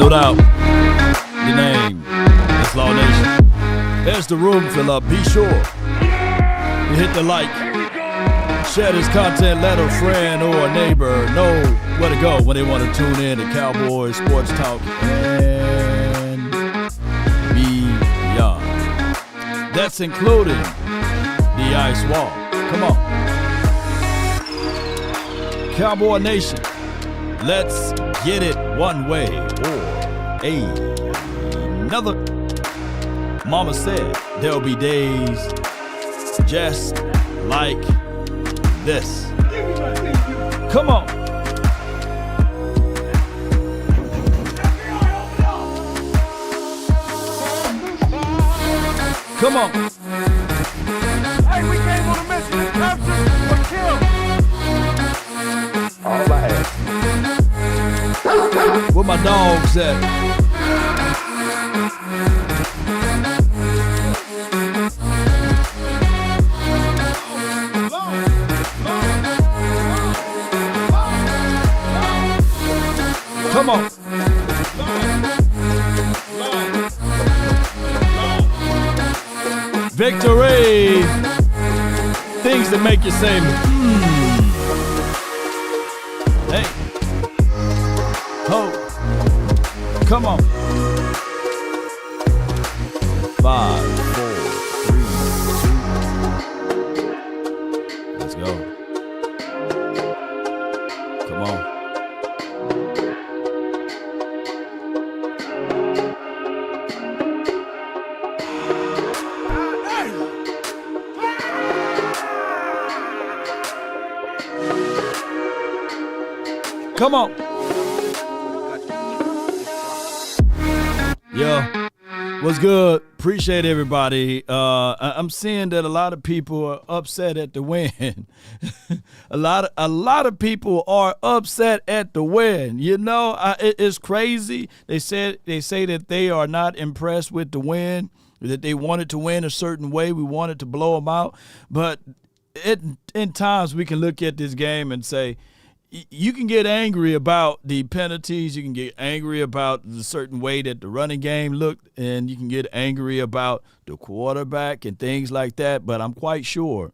No doubt. The name is Law Nation. There's the room fill up. Be sure to hit the like. Share this content. Let a friend or a neighbor know where to go when they want to tune in to Cowboys Sports Talk and beyond. That's including the ice wall. Come on. Cowboy Nation. Let's get it one way or another. Mama said there'll be days just like this. Come on. Come on. Hey, we came on a mission. Capture or kill. All right. Where my dogs at? Come on. Victory. Things that make you say, Hey. Ho. Come on. 5, 4, 3, 2. Let's go. Come on. Come on. Yo, what's good? Appreciate everybody. I'm seeing that a lot of people are upset at the win. a lot of people are upset at the win. You know, it's crazy. They say that they are not impressed with the win, that they wanted to win a certain way. We wanted to blow them out. But in times we can look at this game and say, you can get angry about the penalties. You can get angry about the certain way that the running game looked, and you can get angry about the quarterback and things like that. But I'm quite sure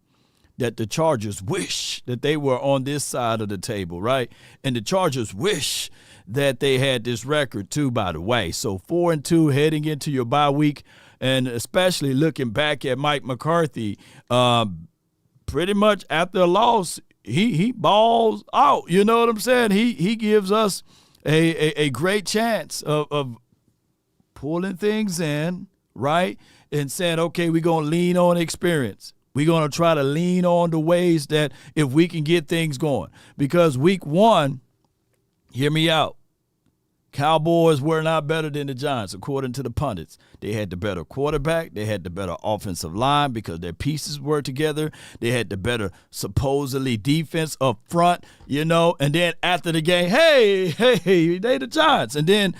that the Chargers wish that they were on this side of the table, right? And the Chargers wish that they had this record too, by the way. So 4-2 heading into your bye week, and especially looking back at Mike McCarthy, pretty much after a loss, he balls out. You know what I'm saying? He gives us a great chance of pulling things in, right? And saying, okay, we're going to lean on experience. We're going to try to lean on the ways that if we can get things going. Because week one, hear me out, Cowboys were not better than the Giants, according to the pundits. They had the better quarterback. They had the better offensive line because their pieces were together. They had the better, supposedly, defense up front, you know. And then after the game, hey, they the Giants. And then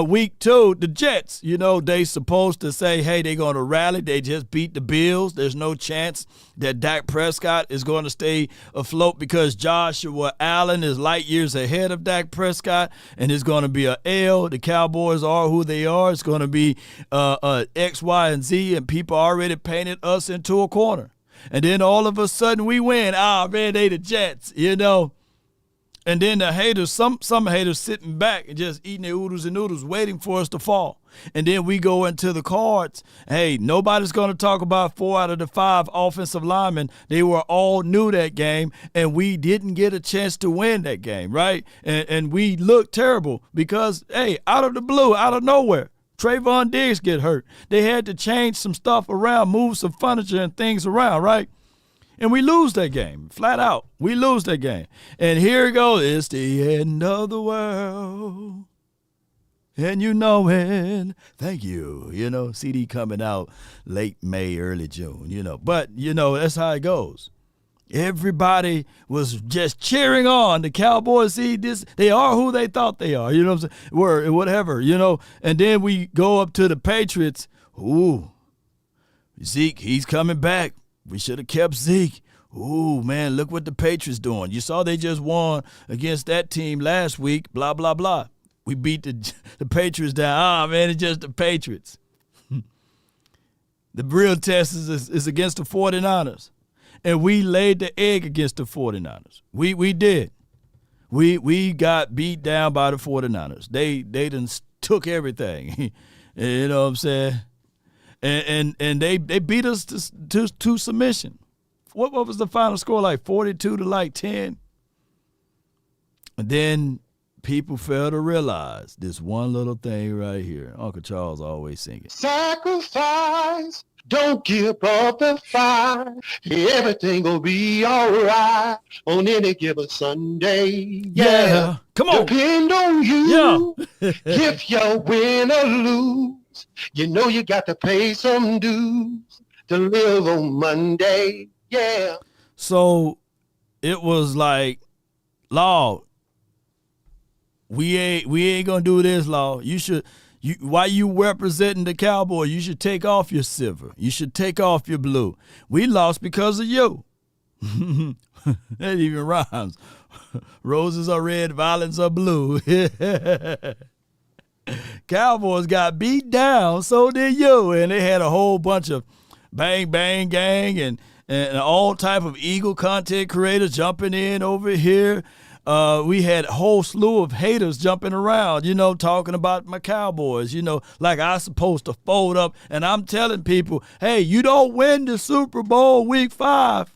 week two, the Jets, you know, they supposed to say, hey, they're going to rally. They just beat the Bills. There's no chance that Dak Prescott is going to stay afloat because Joshua Allen is light years ahead of Dak Prescott, and it's going to be a L. The Cowboys are who they are. It's going to be X, Y, and Z, and people already painted us into a corner. And then all of a sudden we win. Man, they the Jets, you know. And then the haters, some haters sitting back and just eating their oodles and noodles, waiting for us to fall. And then we go into the Cards. Hey, nobody's going to talk about 4 out of the 5 offensive linemen. They were all new that game, and we didn't get a chance to win that game, right? And we looked terrible because, hey, out of the blue, out of nowhere, Trayvon Diggs get hurt. They had to change some stuff around, move some furniture and things around, right? And we lose that game, flat out. We lose that game. And here it goes. It's the end of the world. And you know it. Thank you. You know, CD coming out late May, early June, you know. But, you know, that's how it goes. Everybody was just cheering on the Cowboys. See, they are who they thought they are. You know what I'm saying? Or whatever, you know. And then we go up to the Patriots. Ooh, Zeke, he's coming back. We should have kept Zeke. Ooh, man, look what the Patriots doing. You saw they just won against that team last week, blah, blah, blah. We beat the Patriots down. Man, it's just the Patriots. The real test is against the 49ers. And we laid the egg against the 49ers. We did. We got beat down by the 49ers. They done took everything. You know what I'm saying? And they beat us to submission. What was the final score, like 42 to like 10? And then people fail to realize this one little thing right here. Uncle Charles always singing. Sacrifice, don't give up the fight. Everything will be all right on any given Sunday. Yeah. Come on. Depend on you. Yeah. If you win or lose, you know you got to pay some dues to live on Monday. Yeah. So it was like, Lord, we ain't gonna do this, Law. While you representing the Cowboys, you should take off your silver. You should take off your blue. We lost because of you. That even rhymes. Roses are red, violets are blue. Cowboys got beat down, so did you. And they had a whole bunch of bang, bang, gang and all type of Eagle content creators jumping in over here. We had a whole slew of haters jumping around, talking about my Cowboys, like I supposed to fold up. And I'm telling people, hey, you don't win the Super Bowl week 5.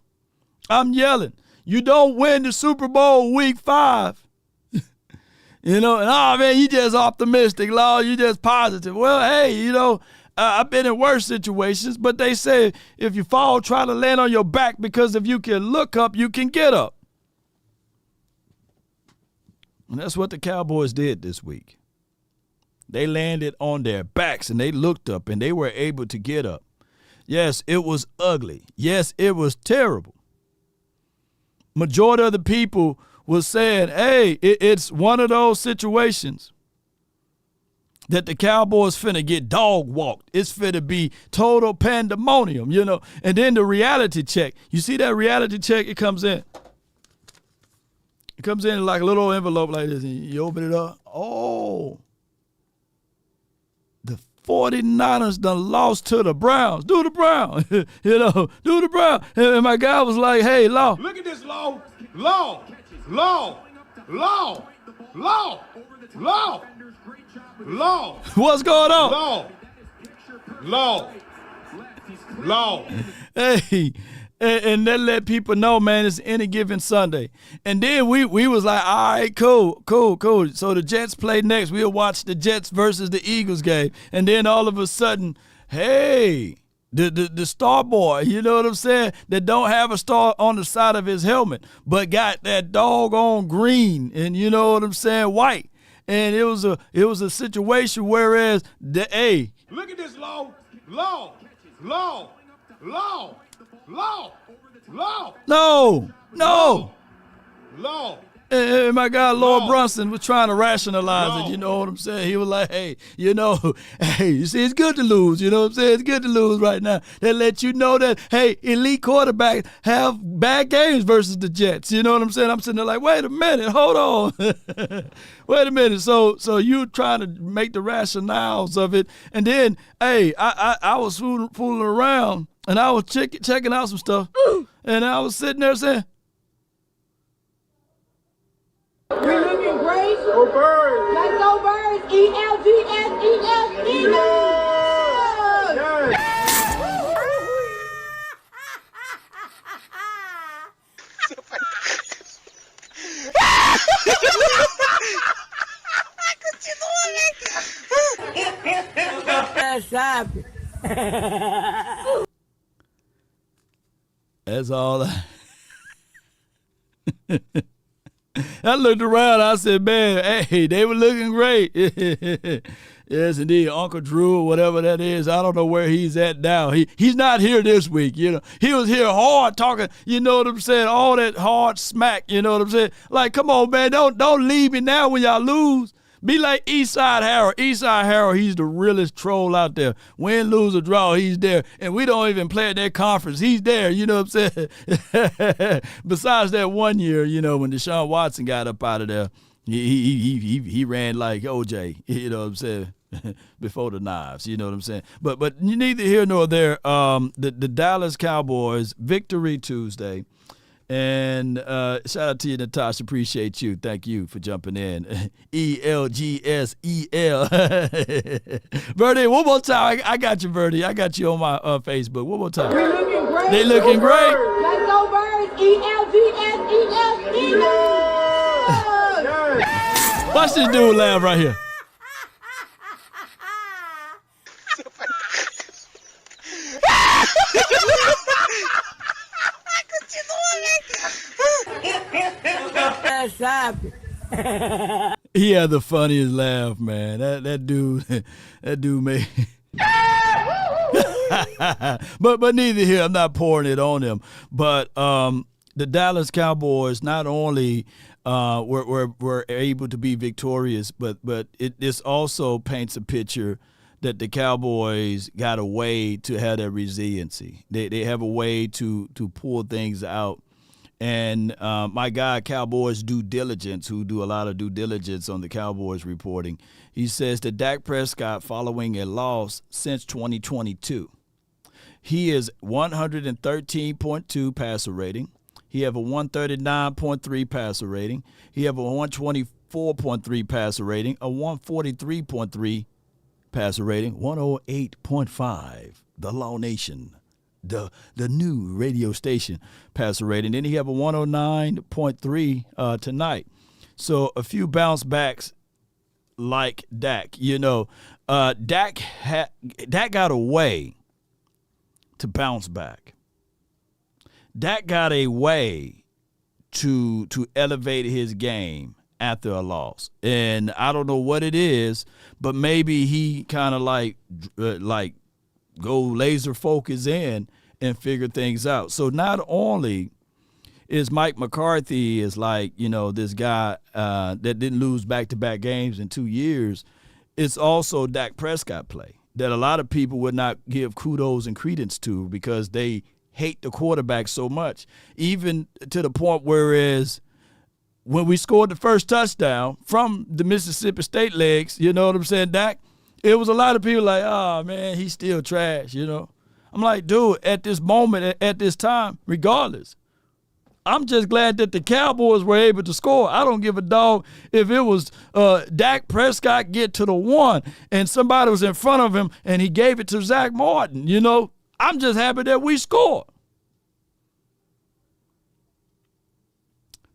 I'm yelling, you don't win the Super Bowl week 5. And oh man, you just optimistic, Law, you just positive. Well, hey, I've been in worse situations, but they say if you fall, try to land on your back, because if you can look up, you can get up. And that's what the Cowboys did this week. They landed on their backs and they looked up and they were able to get up. Yes, it was ugly. Yes, it was terrible. Majority of the people was saying, hey, it's one of those situations that the Cowboys finna get dog walked. It's finna be total pandemonium, And then the reality check. You see that reality check? It comes in. It comes in like a little envelope like this, and you open it up. Oh, the 49ers done lost to the Browns. Do the Browns. Do the Browns. And my guy was like, hey, Law. Look at this, Law. Law. Law. Law. Law. Law. Law. What's going on? Law. Law. Law. Hey. And that let people know, man, it's any given Sunday. And then we was like, all right, cool. So the Jets play next. We'll watch the Jets versus the Eagles game. And then all of a sudden, hey, the star boy, you know what I'm saying, that don't have a star on the side of his helmet, but got that doggone green and, you know what I'm saying, white. And it was a situation whereas, hey. Look at this, Law. Law. Law. Law. Law. Law. No. Law. And my guy, Lord Brunson, was trying to rationalize it. You know what I'm saying? He was like, hey, you see, it's good to lose. You know what I'm saying? It's good to lose right now. They let you know that, hey, elite quarterbacks have bad games versus the Jets. You know what I'm saying? I'm sitting there like, wait a minute, hold on. Wait a minute. So you trying to make the rationales of it. And then, hey, I was fooling around. And I was checking out some stuff, and I was sitting there saying, we're looking great. Go Birds. Let's go Birds. E-L-G-S, Sabe? That's all. I looked around. I said, man, hey, they were looking great. Yes, indeed. Uncle Drew, or whatever that is, I don't know where he's at now. He's not here this week, He was here hard talking, you know what I'm saying, all that hard smack, you know what I'm saying. Like, come on, man, don't leave me now when y'all lose. Be like Eastside Harold. Eastside Harold, he's the realest troll out there. Win, lose, or draw, he's there. And we don't even play at that conference. He's there, you know what I'm saying? Besides that one year, when Deshaun Watson got up out of there. He ran like OJ, you know what I'm saying, before the knives, you know what I'm saying. But neither here nor there. The Dallas Cowboys, victory Tuesday. And shout out to you, Natasha. Appreciate you. Thank you for jumping in. ELGSEL. Verdi, one more time. I got you, Verdi. I got you on my Facebook. One more time. We're looking great. They looking great. Let's go Birds. ELGSEL. Watch this dude laugh right here. He had the funniest laugh, man. That dude made. but neither here. I'm not pouring it on him. But the Dallas Cowboys not only were able to be victorious, but this also paints a picture that the Cowboys got a way to have that resiliency. They have a way to pull things out. And my guy, Cowboys Due Diligence, who do a lot of due diligence on the Cowboys reporting, he says that Dak Prescott, following a loss since 2022, he is 113.2 passer rating. He have a 139.3 passer rating. He have a 124.3 passer rating, a 143.3 passer rating, 108.5, the Law Nation. The new radio station passer rating. Then he have a 109.3 tonight. So a few bounce backs like Dak. You know, Dak got a way to bounce back. Dak got a way to elevate his game after a loss. And I don't know what it is, but maybe he kind of like go laser focus in and figure things out. So not only is Mike McCarthy is like, you know, this guy that didn't lose back-to-back games in 2 years, it's also Dak Prescott play that a lot of people would not give kudos and credence to because they hate the quarterback so much, even to the point whereas when we scored the first touchdown from the Mississippi State legs, you know what I'm saying, Dak, it was a lot of people like, oh, man, he's still trash, you know. I'm like, dude, at this moment, at this time, regardless, I'm just glad that the Cowboys were able to score. I don't give a dog if it was Dak Prescott get to the one and somebody was in front of him and he gave it to Zach Martin, you know. I'm just happy that we scored.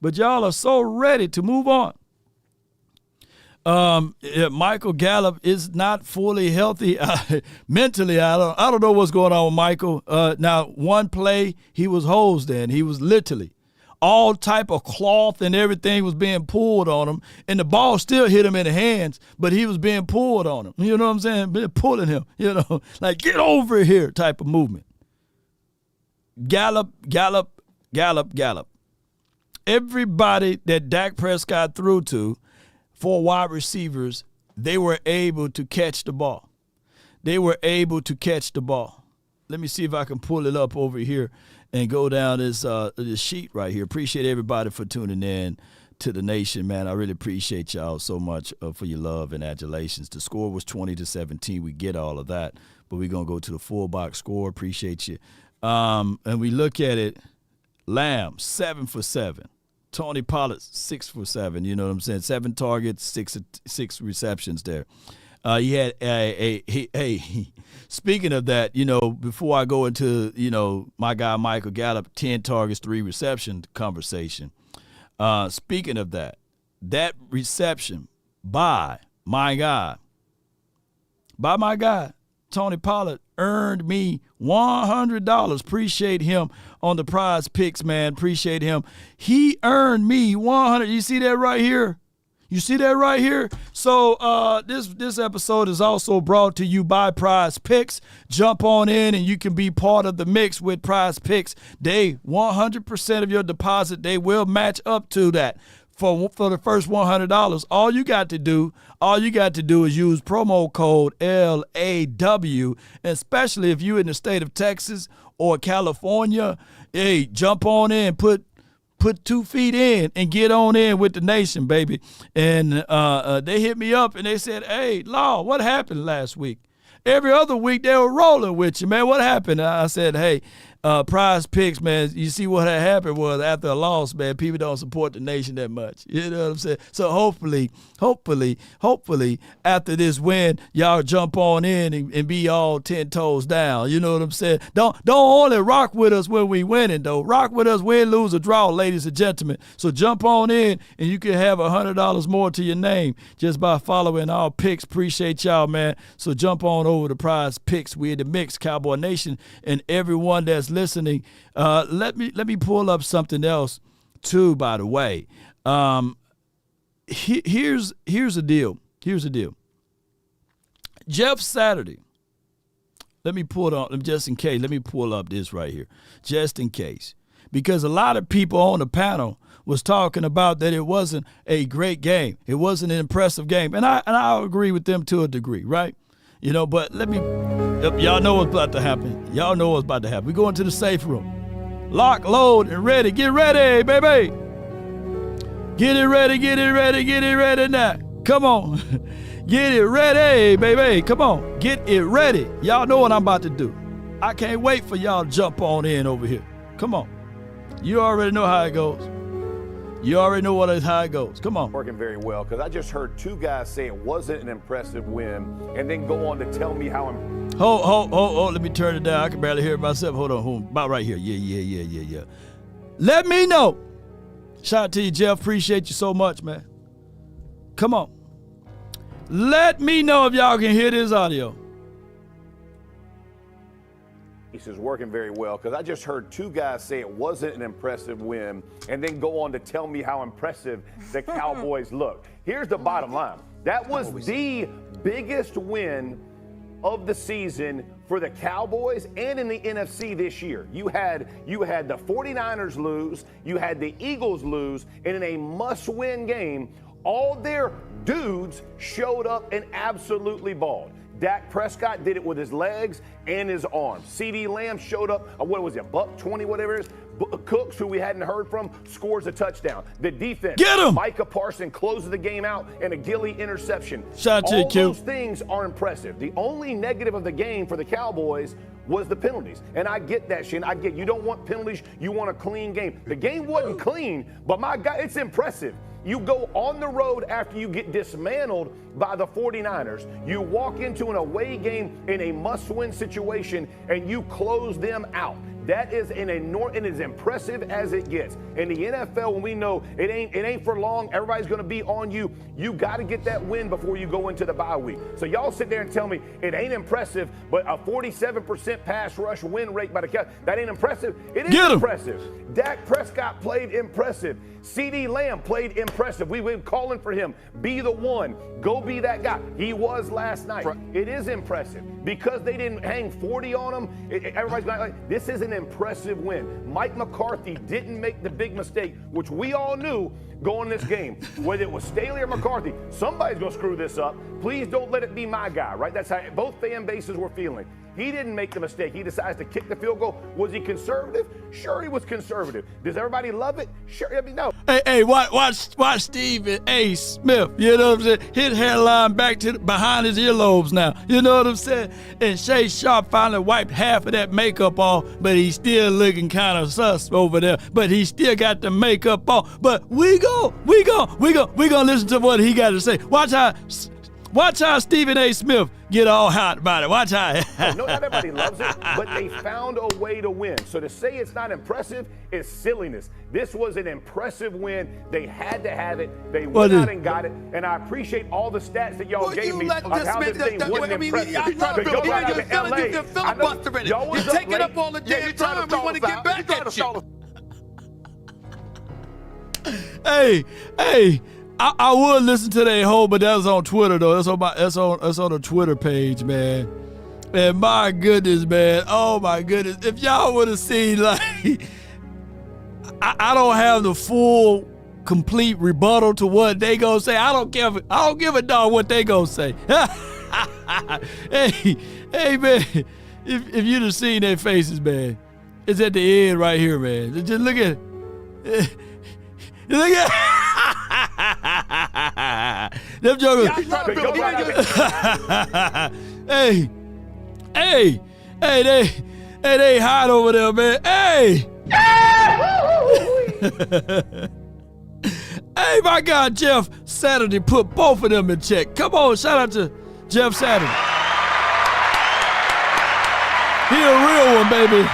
But y'all are so ready to move on. Michael Gallup is not fully healthy mentally. I don't know what's going on with Michael. Now, one play he was hosed in. He was literally all type of cloth and everything was being pulled on him, and the ball still hit him in the hands, but he was being pulled on him. You know what I'm saying? Been pulling him. You know, like get over here type of movement. Gallup. Everybody that Dak Prescott threw to, for wide receivers, they were able to catch the ball. Let me see if I can pull it up over here and go down this sheet right here. Appreciate everybody for tuning in to the nation, man. I really appreciate y'all so much for your love and adulations. The score was 20-17. We get all of that, but we're going to go to the full box score. Appreciate you. And we look at it, Lamb, 7 for 7. Tony Pollard, 6 for 7. You know what I'm saying? 7 targets, six receptions there. He had speaking of that, you know, before I go into, you know, my guy Michael Gallup, 10 targets, 3 reception conversation. Speaking of that reception by my guy, Tony Pollard, earned me $100. Appreciate him on the Prize Picks, man. Appreciate him. He earned me $100. You see that right here? So this episode is also brought to you by Prize Picks. Jump on in and you can be part of the mix with Prize Picks. They 100% of your deposit, they will match up to that. For the first $100, all you got to do is use promo code LAW, especially if you're in the state of Texas or California. Hey, jump on in, put put 2 feet in and get on in with the nation, baby. And they hit me up and they said, hey, Law, what happened last week? Every other week they were rolling with you, man. What happened? I said, hey, Prize Picks, man, you see what had happened was after a loss, man, people don't support the nation that much. You know what I'm saying? So hopefully, after this win, y'all jump on in and be all 10 toes down. You know what I'm saying? Don't only rock with us when we winning, though. Rock with us, win, lose, or draw, ladies and gentlemen. So jump on in, and you can have $100 more to your name just by following our picks. Appreciate y'all, man. So jump on over to Prize Picks. We're in the mix, Cowboy Nation, and everyone that's listening. Let me pull up something else too, by the way. Here's the deal. Jeff Saturday. Let me pull it on just in case. Let me pull up this right here. Just in case. Because a lot of people on the panel was talking about that it wasn't a great game. It wasn't an impressive game. And I agree with them to a degree, right? You know, but y'all know what's about to happen. We go into the safe room. Lock, load, and ready. Get ready, baby. Get it ready now. Come on. Get it ready, baby. Come on. Get it ready. Y'all know what I'm about to do. I can't wait for y'all to jump on in over here. Come on. You already know how it goes. How it goes. Come on. Working very well, because I just heard 2 guys say it wasn't an impressive win and then go on to tell me how Hold. Let me turn it down. I can barely hear it myself. Hold on. About right here. Yeah. Let me know. Shout out to you, Jeff. Appreciate you so much, man. Come on. Let me know if y'all can hear this audio. is working very well, because I just heard 2 guys say it wasn't an impressive win and then go on to tell me how impressive the Cowboys look. Here's the bottom line. That was the biggest win of the season for the Cowboys and in the NFC this year. You had the 49ers lose, you had the Eagles lose, and in a must-win game, all their dudes showed up and absolutely balled. Dak Prescott did it with his legs and his arms. CeeDee Lamb showed up, $120, whatever it is. Cooks, who we hadn't heard from, scores a touchdown. The defense, get him! Micah Parsons closes the game out and a Gilly interception. Shout out to you, Q. All those things are impressive. The only negative of the game for the Cowboys was the penalties. And I get that, Shin. I get you don't want penalties. You want a clean game. The game wasn't clean, but my God, it's impressive. You go on the road after you get dismantled by the 49ers. You walk into an away game in a must-win situation, and you close them out. That is and as impressive as it gets. In the NFL, when we know it ain't for long, everybody's going to be on you. You got to get that win before you go into the bye week. So y'all sit there and tell me it ain't impressive, but a 47% pass rush win rate by the Cowboys, that ain't impressive. It is impressive. Dak Prescott played impressive. CeeDee Lamb played impressive. We've been calling for him. Be the one. Go be that guy. He was last night. It is impressive. Because they didn't hang 40 on him, everybody's like, this is an impressive win. Mike McCarthy didn't make the big mistake, which we all knew going this game. Whether it was Staley or McCarthy, somebody's going to screw this up. Please don't let it be my guy, right? That's how both fan bases were feeling. He didn't make the mistake. He decides to kick the field goal. Was he conservative? Sure, he was conservative. Does everybody love it? Sure, I mean, no. Hey, watch Stephen A. Smith. You know what I'm saying? His hairline back to behind his earlobes now. You know what I'm saying? And Shay Sharp finally wiped half of that makeup off, but he's still looking kind of sus over there. But he still got the makeup off. But we gonna listen to what he got to say. Watch how Stephen A. Smith get all hot about it. Watch how. No, not everybody loves it, but they found a way to win. So to say it's not impressive is silliness. This was an impressive win. They had to have it. They went out and got it. And I appreciate all the stats that y'all gave me on how this thing wasn't impressive. I love it. You're filibustering it. You're taking up all the damn time. We want to get back at you. Hey. I would listen to that whole, but that was on Twitter though. That's on the Twitter page, man. And my goodness, man. Oh my goodness. If y'all would have seen, like, I don't have the full, complete rebuttal to what they gonna say. I don't give a dog what they gonna say. hey, man. If you'd have seen their faces, man, it's at the end right here, man. Just look at it. Look at them jokers. Hey, they hot over there, man. Hey. Hey, my God, Jeff Saturday put both of them in check. Come on, shout out to Jeff Saturday. He a real one, baby.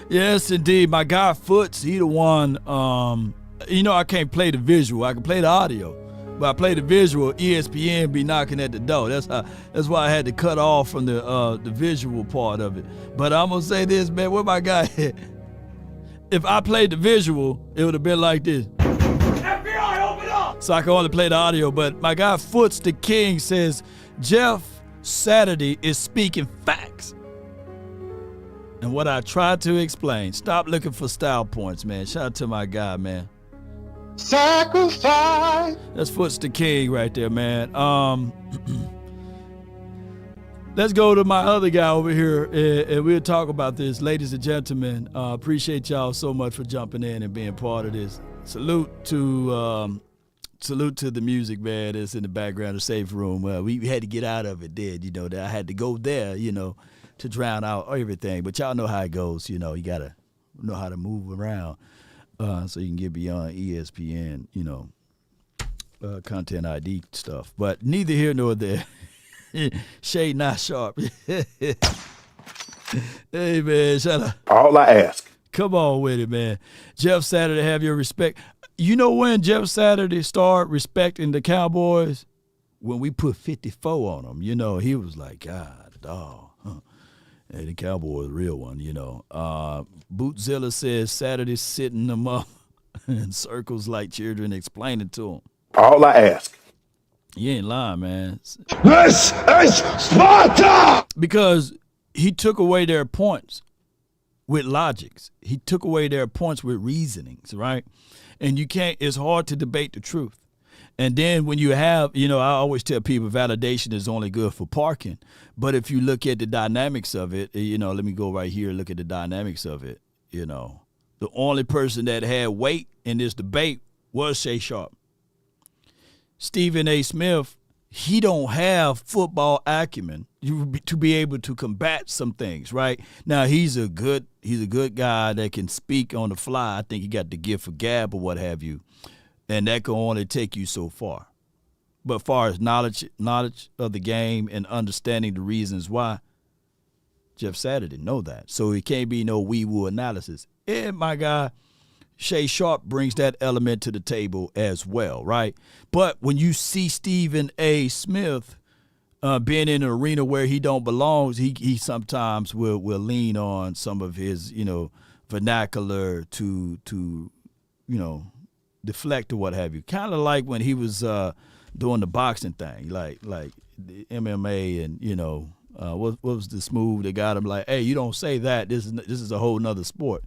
Yes, indeed. My guy Foots, he the one. I can't play the visual. I can play the audio, but I play the visual. ESPN be knocking at the door. That's why I had to cut off from the visual part of it. But I'm gonna say this, man. Where my guy at? If I played the visual, it would have been like this. FBI, open up! So I can only play the audio. But my guy Foots the King says Jeff Saturday is speaking facts. And what I tried to explain, stop looking for style points, man. Shout out to my guy, man. Sacrifice. That's Foots the King right there, man. Let's go to my other guy over here, and we'll talk about this. Ladies and gentlemen, appreciate y'all so much for jumping in and being part of this. Salute to the music, man, that's in the background of Safe Room. We had to get out of it, that I had to go there, to drown out everything. But y'all know how it goes, you got to know how to move around so you can get beyond ESPN, content ID stuff. But neither here nor there. Shade not sharp. Hey, man, shut up. All I ask. Come on with it, man. Jeff Saturday, have your respect. You know when Jeff Saturday started respecting the Cowboys? When we put 54 on them. He was like, God, dog. Huh. Hey, the Cowboys real one, Bootzilla says Saturday sitting them up in circles like children explaining to them. All I ask. You ain't lying, man. This is Sparta! Because he took away their points with logics. He took away their points with reasonings, right? And it's hard to debate the truth. And then when you have, I always tell people validation is only good for parking. But if you look at the dynamics of it, let me go right here and look at the dynamics of it. The only person that had weight in this debate was Shay Sharp. Stephen A. Smith, he don't have football acumen to be able to combat some things, right? Now he's a good guy that can speak on the fly. I think he got the gift of gab or what have you, and that can only take you so far. But far as knowledge of the game and understanding the reasons why, Jeff Saturday know that. So it can't be no wee-woo analysis. And my guy, Shay Sharp brings that element to the table as well, right? But when you see Stephen A. Smith being in an arena where he don't belong, he sometimes will lean on some of his, vernacular to deflect or what have you. Kind of like when he was doing the boxing thing, like the MMA and, what was this move that got him like, hey, you don't say that. This is a whole nother sport.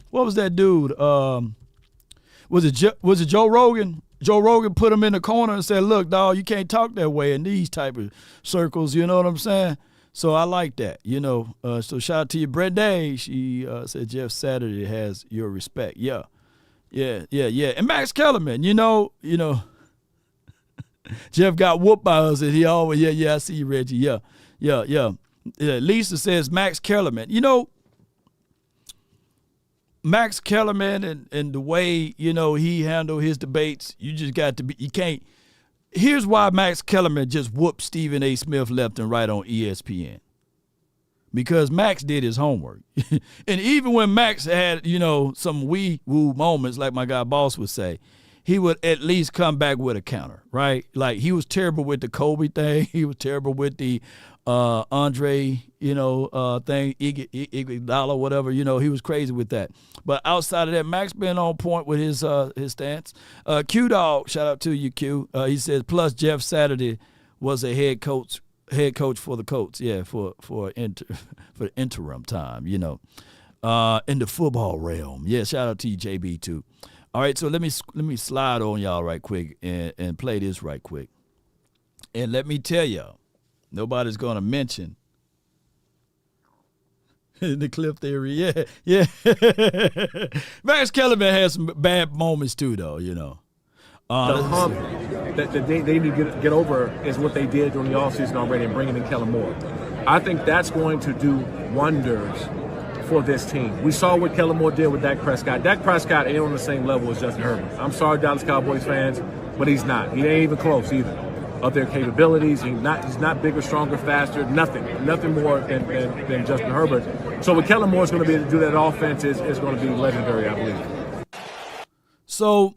What was that dude? Was it Joe Rogan? Joe Rogan put him in the corner and said, look, dog, you can't talk that way in these type of circles. You know what I'm saying? So I like that, So shout out to you, Brett Day. She said Jeff Saturday has your respect. Yeah. And Max Kellerman, Jeff got whooped by us, and he always, I see you, Reggie. Yeah. Lisa says Max Kellerman. Max Kellerman and the way, he handled his debates, you just got to be, you can't. Here's why Max Kellerman just whooped Stephen A. Smith left and right on ESPN. Because Max did his homework. And even when Max had, some wee-woo moments, like my guy Boss would say, he would at least come back with a counter, right? Like he was terrible with the Kobe thing. He was terrible with the Andre, thing, Iguodala, whatever, he was crazy with that. But outside of that, Max been on point with his stance. Q-Dog, shout out to you, Q. He says, plus Jeff Saturday was a head coach for the Colts, for interim time, in the football realm. Yeah, shout out to you, JB, too. All right, so let me slide on y'all right quick and play this right quick. And let me tell y'all, nobody's going to mention The cliff theory, yeah. Max Kellerman has some bad moments too, though, you know. The hump that they need to get over is what they did during the offseason already and bringing in Kellen Moore. I think that's going to do wonders for this team. We saw what Kellen Moore did with Dak Prescott. Dak Prescott ain't on the same level as Justin Herbert. I'm sorry, Dallas Cowboys fans, but he's not. He ain't even close either. Of their capabilities, he's not bigger, stronger, faster, nothing more than Justin Herbert. So what Kellen Moore is going to be able to do that offense is going to be legendary, I believe. So,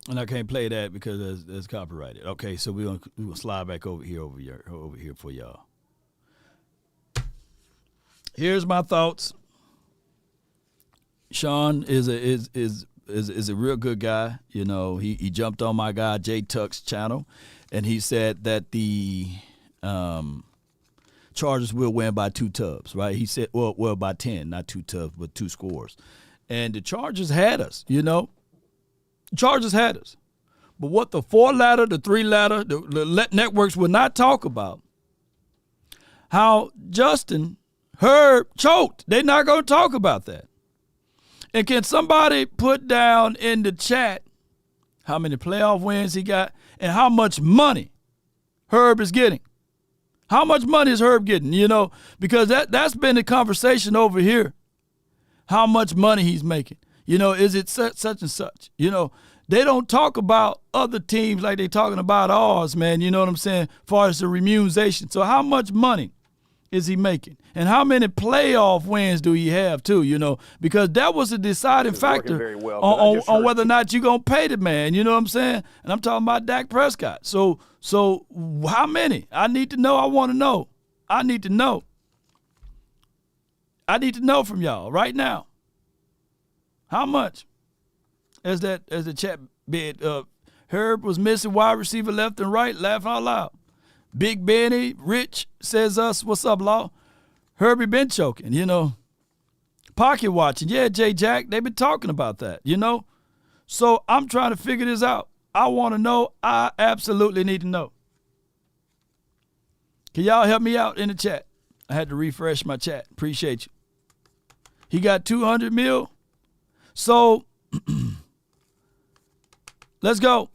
and I can't play that because it's copyrighted. Okay, so we're gonna slide back over here for y'all. Here's my thoughts. Sean is a real good guy. You know, he jumped on my guy Jay Tuck's channel, and he said that the Chargers will win by 2 tubs, right? He said, well, by 10, not 2 tubs, but 2 scores. And the Chargers had us, you know. The Chargers had us. But what the 4-ladder, the 3-ladder, the networks would not talk about, how Justin Herb choked. They're not going to talk about that. And can somebody put down in the chat how many playoff wins he got and how much money Herb is getting? How much money is Herb getting? You know, because that's been the conversation over here. How much money he's making. You know, is it such and such? You know, they don't talk about other teams like they're talking about ours, man. You know what I'm saying? As far as the remuneration. So how much money is he making? And how many playoff wins do he have, too, you know? Because that was a deciding factor on whether or not you're going to pay the man. You know what I'm saying? And I'm talking about Dak Prescott. So how many? I need to know. I want to know. I need to know. I need to know from y'all right now. How much? As the chat bid, Herb was missing wide receiver left and right, laughing out loud. Big Benny, Rich says us, what's up, Law? Herbie been choking, you know. Pocket watching. Yeah, Jay Jack, they've been talking about that, you know. So I'm trying to figure this out. I want to know. I absolutely need to know. Can y'all help me out in the chat? I had to refresh my chat. Appreciate you. He got 200 mil. So let's go.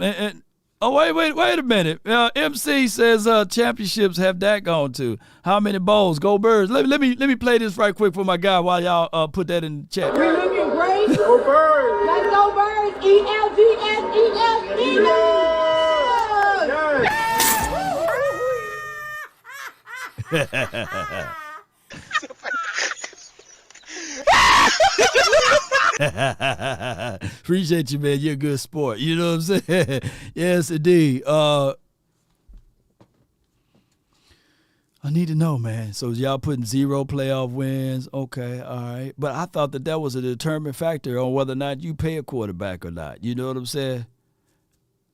Oh, wait a minute. MC says championships have Dak gone to. How many bowls? Go Birds. Let me play this right quick for my guy while y'all put that in the chat. We're looking great. Go Birds. Let's go Birds. ELGS, ELGS, ELGS. Appreciate you, man. You're a good sport. You know what I'm saying? Yes, indeed. I need to know, man. So y'all putting 0 playoff wins. Okay, all right. But I thought that was a determined factor on whether or not you pay a quarterback or not. You know what I'm saying?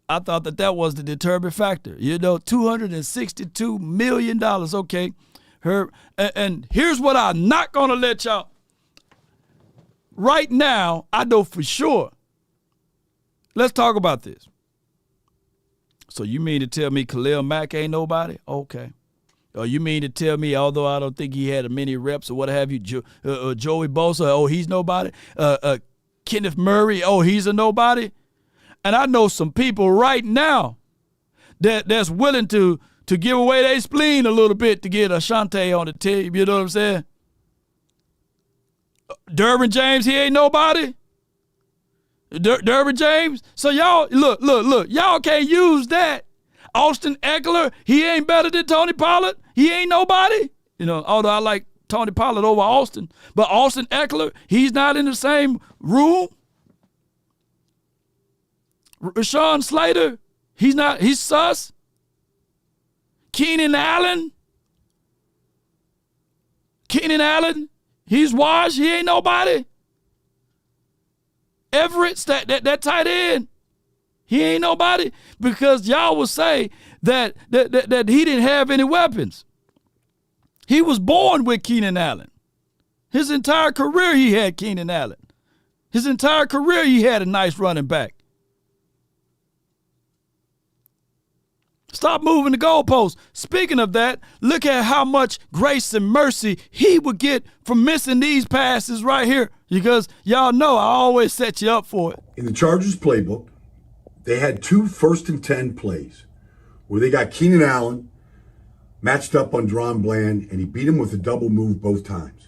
I thought that was the determined factor. You know, $262 million. Okay. And here's what I'm not going to let y'all. Right now, I know for sure. Let's talk about this. So you mean to tell me Khalil Mack ain't nobody? Okay. Or you mean to tell me, although I don't think he had many reps or what have you, Joey Bosa, oh, he's nobody? Kenneth Murray, oh, he's a nobody? And I know some people right now that's willing to give away their spleen a little bit to get Ashante on the team. You know what I'm saying? Derwin James, he ain't nobody. Derwin James. So y'all, look. Y'all can't use that. Austin Eckler, he ain't better than Tony Pollard. He ain't nobody. You know, although I like Tony Pollard over Austin. But Austin Eckler, he's not in the same room. Rashawn Slater, he's sus. Keenan Allen, he's washed. He ain't nobody. Everett, that tight end, he ain't nobody because y'all will say that he didn't have any weapons. He was born with Keenan Allen. His entire career he had Keenan Allen. His entire career he had a nice running back. Stop moving the goalposts. Speaking of that, look at how much grace and mercy he would get from missing these passes right here, because y'all know I always set you up for it. In the Chargers playbook, they had 2 first-and-10 plays where they got Keenan Allen matched up on DaRon Bland, and he beat him with a double move both times.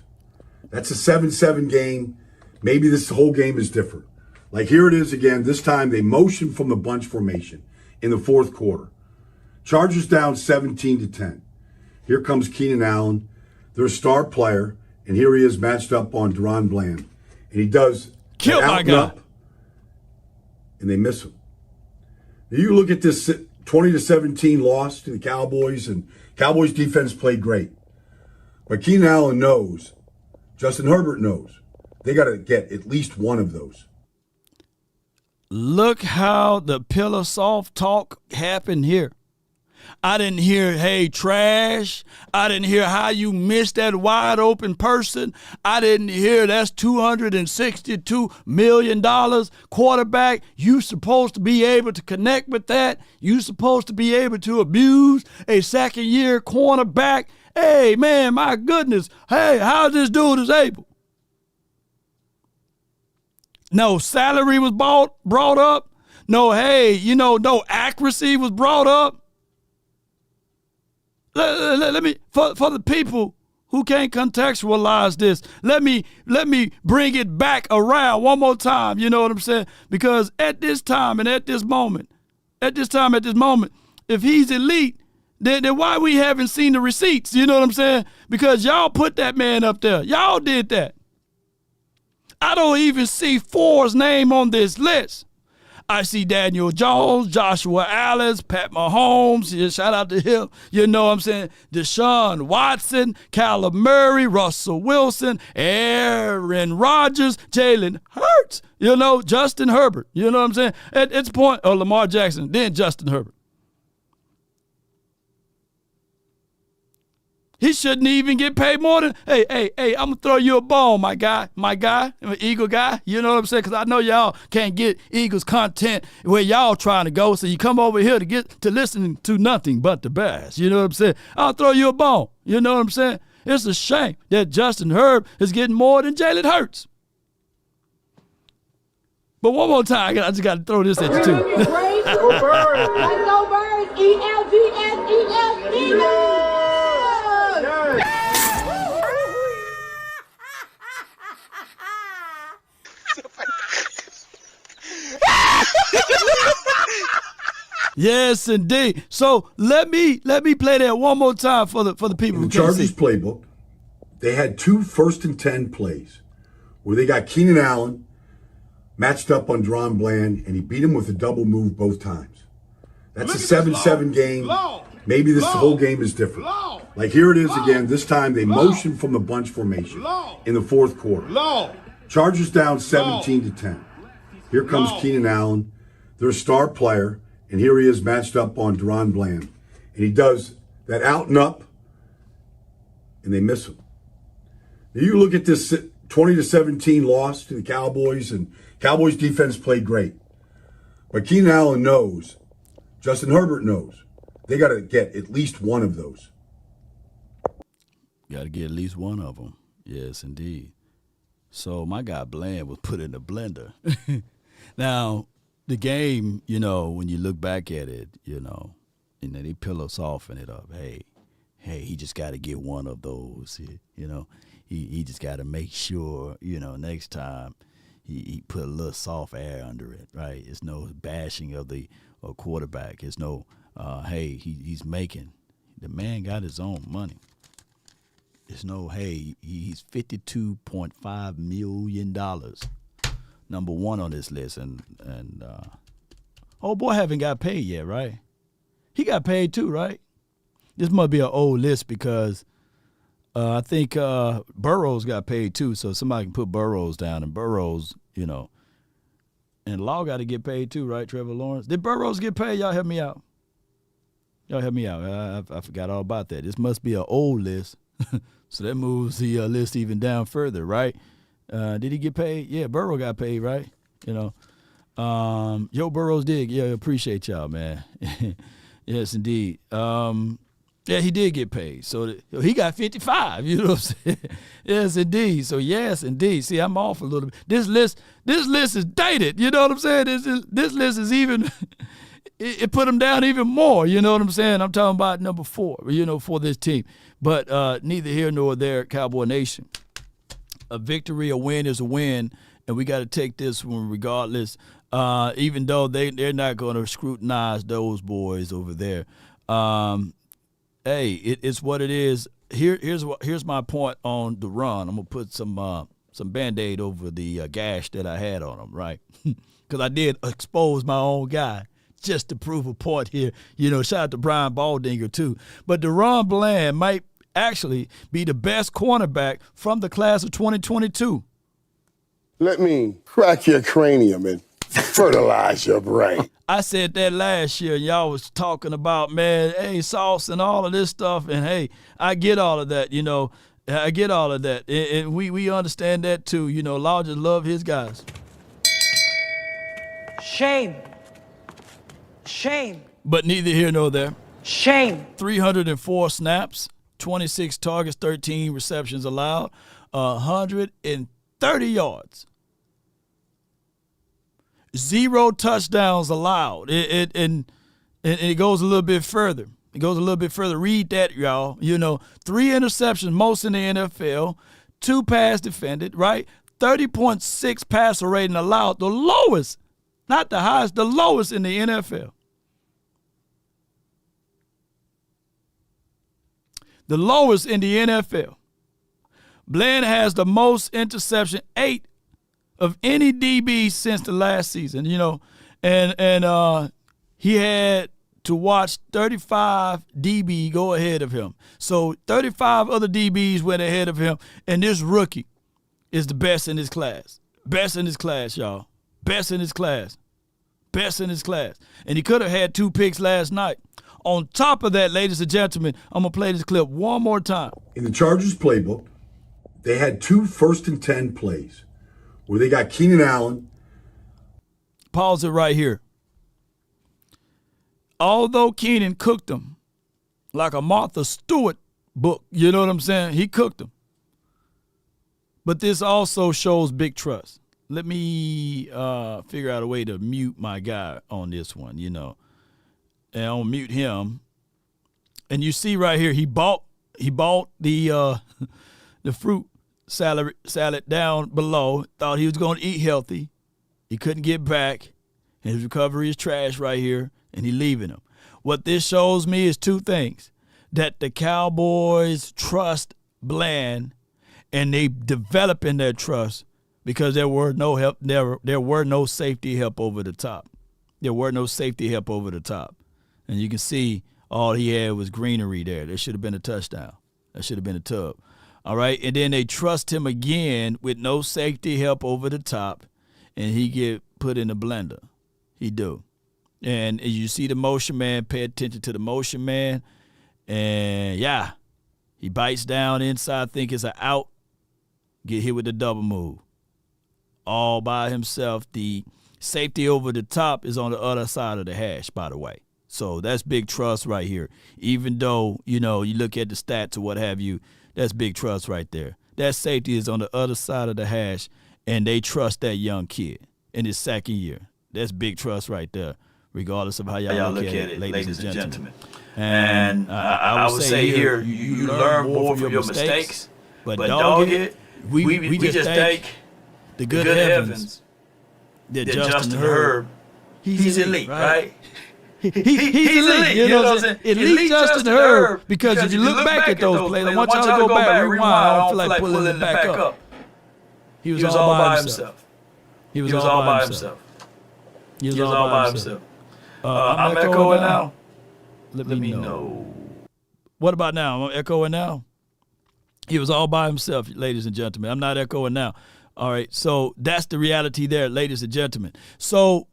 That's a 7-7 game. Maybe this whole game is different. Like here it is again. This time they motion from the bunch formation in the fourth quarter. Chargers down 17-10. Here comes Keenan Allen, their star player, and here he is matched up on DaRon Bland. And he does kill my guy. Up, and they miss him. Now you look at this 20-17 loss to the Cowboys, and Cowboys defense played great. But Keenan Allen knows, Justin Herbert knows, they got to get at least one of those. Look how the pillow soft talk happened here. I didn't hear, hey, trash. I didn't hear how you missed that wide open person. I didn't hear that's $262 million quarterback. You supposed to be able to connect with that. You supposed to be able to abuse a second-year cornerback. Hey, man, my goodness. Hey, how this dude is able? No salary was brought up. No, hey, no accuracy was brought up. Let me, for the people who can't contextualize this, let me bring it back around one more time. You know what I'm saying? Because at this time and at this moment, if he's elite, then why we haven't seen the receipts? You know what I'm saying? Because y'all put that man up there. Y'all did that. I don't even see Ford's name on this list. I see Daniel Jones, Joshua Allen, Pat Mahomes. Yeah, shout out to him. You know what I'm saying? Deshaun Watson, Kyler Murray, Russell Wilson, Aaron Rodgers, Jalen Hurts. Justin Herbert. You know what I'm saying? At its point, or Lamar Jackson, then Justin Herbert. He shouldn't even get paid more than, hey, I'm going to throw you a bone, my guy, I'm an Eagle guy. You know what I'm saying? Because I know y'all can't get Eagles content where y'all trying to go. So you come over here to get to listening to nothing but the best. You know what I'm saying? I'll throw you a bone. You know what I'm saying? It's a shame that Justin Herb is getting more than Jalen Hurts. But one more time, I just got to throw this at you, too. Let's go Birds. ELGS, Eagles. Yes, indeed. So let me play that one more time for the people who can't see. In the Chargers playbook, they had 2 first-and-10 plays where they got Keenan Allen matched up on DaRon Bland, and he beat him with a double move both times. That's a 7-7 game. Maybe this whole game is different. Like here it is again. This time they motion from the bunch formation in the fourth quarter. Chargers down 17-10. Here comes Keenan Allen, their star player, and here he is matched up on DaRon Bland. And he does that out and up, and they miss him. Now you look at this 20-17 loss to the Cowboys, and Cowboys defense played great. But Keenan Allen knows, Justin Herbert knows, they got to get at least one of those. Got to get at least one of them. Yes, indeed. So my guy Bland was put in the blender. Now, the game, when you look back at it, and then they pillow soften it up. Hey, he just got to get one of those. He just got to make sure, next time he put a little soft air under it, right? It's no bashing of the quarterback. It's no, hey, he's making. The man got his own money. It's no, hey, he's $52.5 million. Number one on this list. And old boy haven't got paid yet, right? He got paid too, right? This must be an old list because I think Burrows got paid too, so somebody can put Burrows down. And Burrows, and Law got to get paid too, right, Trevor Lawrence? Did Burrows get paid? Y'all help me out. I forgot all about that. This must be an old list. So that moves the list even down further, right? Did he get paid? Yeah, Burrow got paid, right? Joe Burrows did. Yeah, appreciate y'all, man. Yes, indeed. Yeah, he did get paid. So he got 55. You know what I'm saying? Yes, indeed. So yes, indeed. See, I'm off a little bit. This list is dated. You know what I'm saying? This list is even. It put him down even more. You know what I'm saying? I'm talking about number 4. You know, for this team. But neither here nor there, Cowboy Nation. A victory, a win is a win, and we got to take this one regardless. Even though they're not going to scrutinize those boys over there. Hey, it's what it is. Here's my point on DaRon. I'm gonna put some Band-Aid over the gash that I had on him, right? Because I did expose my own guy just to prove a point here. You know, shout out to Brian Baldinger too. But DaRon Bland might actually be the best cornerback from the class of 2022. Let me crack your cranium and fertilize your brain. I said that last year. Y'all was talking about, man, hey, sauce and all of this stuff. And, hey, I get all of that, you know. I get all of that. And we understand that, too. You know, Law just love his guys. Shame. Shame. But neither here nor there. Shame. 304 snaps, 26 targets, 13 receptions allowed, 130 yards. 0 touchdowns allowed. And it goes a little bit further. It goes a little bit further. Read that, y'all. You know, 3 interceptions, most in the NFL, 2 pass defended, right? 30.6 passer rating allowed, the lowest, not the highest, the lowest in the NFL. The lowest in the NFL. Bland has the most interception, 8 of any DB since the last season, you know, and he had to watch 35 DB go ahead of him. So 35 other DBs went ahead of him, and this rookie is the best in his class. Best in his class, y'all. Best in his class. Best in his class. And he could have had 2 picks last night. On top of that, ladies and gentlemen, I'm going to play this clip one more time. In the Chargers playbook, they had 2 first and 10 plays where they got Keenan Allen. Pause it right here. Although Keenan cooked them like a Martha Stewart book, you know what I'm saying? He cooked them. But this also shows big trust. Let me figure out a way to mute my guy on this one, you know. And I'll mute him. And you see right here, he bought the fruit salad down below, thought he was going to eat healthy. He couldn't get back. And his recovery is trash right here, and he leaving him. What this shows me is 2 things. That the Cowboys trust Bland, and they developing their trust because there were no help. There were no safety help over the top. There were no safety help over the top. And you can see all he had was greenery there. There should have been a touchdown. That should have been a tub. All right, and then they trust him again with no safety help over the top, and he get put in the blender. He do. And as you see the motion man, pay attention to the motion man, and, yeah, he bites down inside, think it's an out, get hit with the double move. All by himself. The safety over the top is on the other side of the hash, by the way. So that's big trust right here. Even though, you know, you look at the stats or what have you, that's big trust right there. That safety is on the other side of the hash, and they trust that young kid in his 2nd year. That's big trust right there, regardless of how y'all look at it, ladies and gentlemen. And I would say here, you learn more from your mistakes, but dog it, we just thank the good heavens that Justin Herb, he's elite, right? He's elite, you know what I'm saying? Elite Justin Herb, because if you look back at those plays, I want y'all to go back, rewind. I don't feel like pulling it back up. He was all by himself. He was all by himself. He was all by himself. I'm echoing now. Let me know. What about now? I'm echoing now. He was all by himself, ladies and gentlemen. I'm not echoing now. All right, so that's the reality there, ladies and gentlemen. So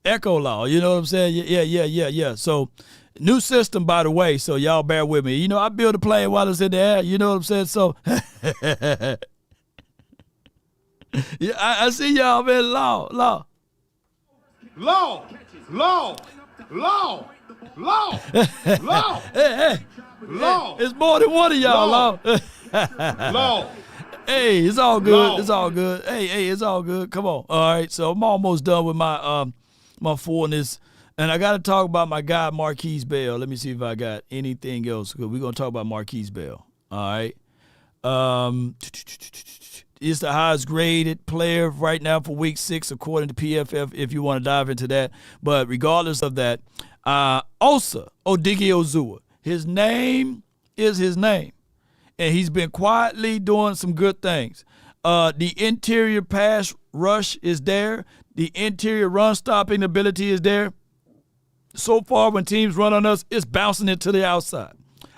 echo law, you know what I'm saying? Yeah. So new system, by the way, so y'all bear with me. You know, I build a plane while it's in the air, you know what I'm saying? So yeah, I see y'all, man. Law. Law. Law. Hey. Law. It's more than one of y'all, Law. Law. Hey, it's all good. Law. It's all good. Hey, it's all good. Come on. All right, so I'm almost done with my my fullness. And I got to talk about my guy, Marquise Bell. Let me see if I got anything else. We're going to talk about Marquise Bell. All right. He's the highest graded player right now for week 6, according to PFF, if you want to dive into that. But regardless of that, Osa Odighiozua, his name is his name. And he's been quietly doing some good things. The interior pass rush is there. The interior run stopping ability is there. So far, when teams run on us, it's bouncing it to the outside.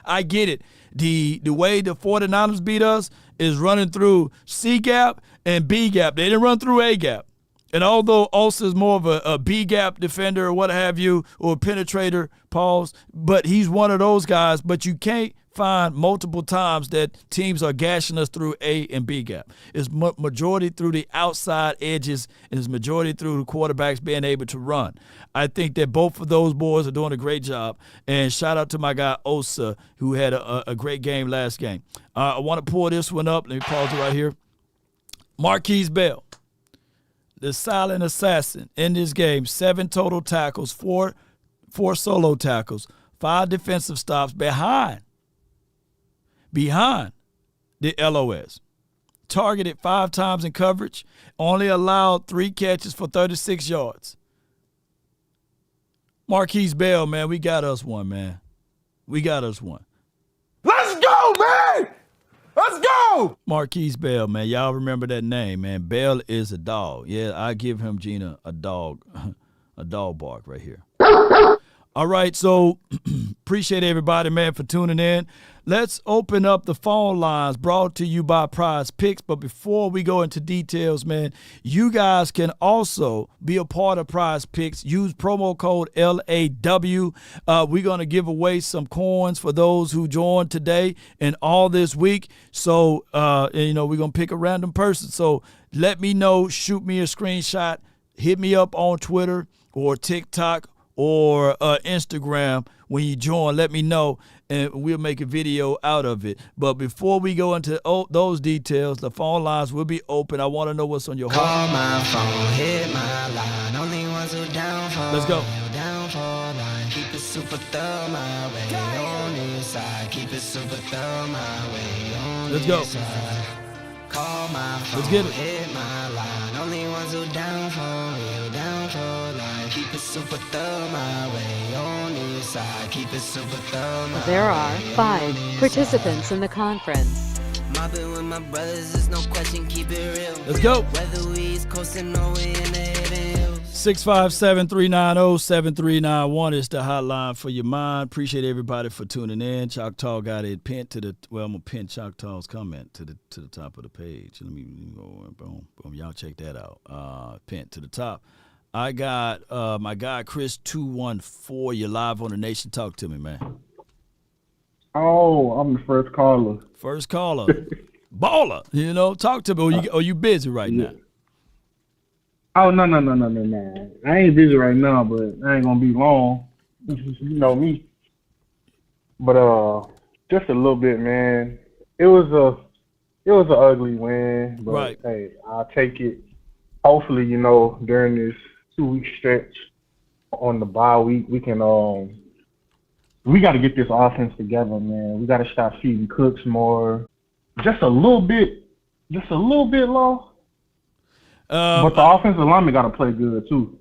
I get it. The way the 49ers beat us is running through C gap and B gap. They didn't run through A gap. And although Osa is more of a B gap defender or what have you, or a penetrator, pause, but he's one of those guys. But you can't find multiple times that teams are gashing us through A and B gap. It's majority through the outside edges, and it's majority through the quarterbacks being able to run. I think that both of those boys are doing a great job. And shout out to my guy Osa, who had a great game last game. I want to pull this one up. Let me pause it right here. Marquise Bell, the silent assassin in this game, 7 total tackles, 4 solo tackles, 5 defensive stops behind the LOS. Targeted 5 times in coverage, only allowed 3 catches for 36 yards. Marquise Bell, man, we got us one, man. We got us one. Let's go, man. Let's go. Marquise Bell, man. Y'all remember that name, man. Bell is a dog. Yeah, I give him, Gina, a dog bark right here. All right, so appreciate everybody, man, for tuning in. Let's open up the phone lines brought to you by Prize Picks. But before we go into details, man, you guys can also be a part of Prize Picks. Use promo code LAW. We're going to give away some coins for those who joined today and all this week. So, we're going to pick a random person. So let me know. Shoot me a screenshot. Hit me up on Twitter or TikTok or Instagram when you join. Let me know, and we'll make a video out of it. But before we go into those details, the phone lines will be open. I want to know what's on your heart. Call my phone, hit my line. Only ones who down for. Let's go. Down for line. Keep it super thorough my way. On this side. Keep it super thorough my way. On Let's go. this side. Call my phone. Let's get it. Hit my line. Only ones who down for real. Down for line. Keep it super thorough my way. On this side. Keep it super thorough my There are way. 5 participants in the conference. Mobbing with my brothers, there's no question, keep it real. Let's go. Whether we East Coastin' or we in the hidden hills. 657-390-7391 is the hotline for your mind. Appreciate everybody for tuning in. Choctaw got it pinned to the, well, I'm going to pin Choctaw's comment to the top of the page. Let me go, boom. Y'all check that out. Pinned to the top. I got my guy Chris 214. You're live on the Nation. Talk to me, man. Oh, I'm the first caller. First caller. Baller. Talk to me. Are you busy right now? Oh, no. I ain't busy right now, but I ain't gonna be long. You know me. But just a little bit, man. It was an ugly win, but right. Hey, I'll take it. Hopefully, during this 2-week stretch on the bye week, we can we got to get this offense together, man. We got to stop feeding Cooks more. Just a little bit low. But the offensive lineman got to play good too.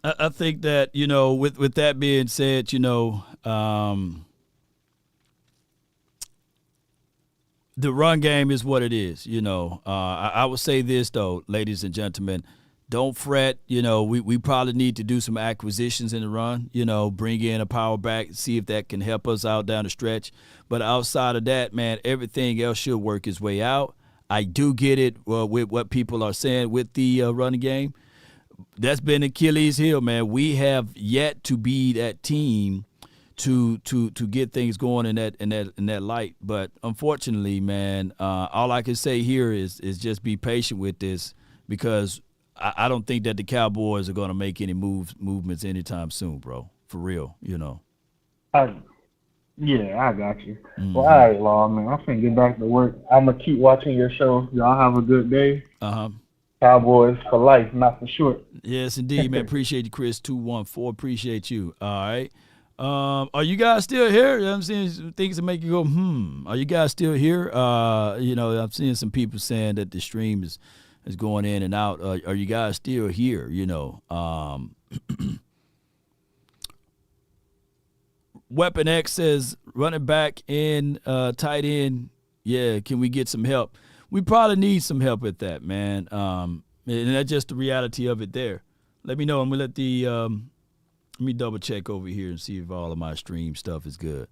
I think that, with that being said, the run game is what it is. I would say this, though, ladies and gentlemen, don't fret. We probably need to do some acquisitions in the run, bring in a power back, see if that can help us out down the stretch. But outside of that, man, everything else should work its way out. I do get it with what people are saying with the running game. That's been Achilles' heel, man. We have yet to be that team to get things going in that light. But unfortunately, man, all I can say here is just be patient with this, because I don't think that the Cowboys are going to make any movements anytime soon, bro. For real, Yeah, I got you. Well, all right, Law, man. I'm finna get back to work. I'm gonna keep watching your show. Y'all have a good day. Cowboys for life, not for short. Yes, indeed, man. Appreciate you, Chris 214. Appreciate you. All right. Are you guys still here? You know what I'm saying? Things that make you go, Are you guys still here? You know, I'm seeing some people saying that the stream is going in and out. Are you guys still here? You know, Weapon X says running back and tight end. Yeah, can we get some help? We probably need some help with that, man. And that's just the reality of it there. Let me know. I'm going to let me double check over here and see if all of my stream stuff is good.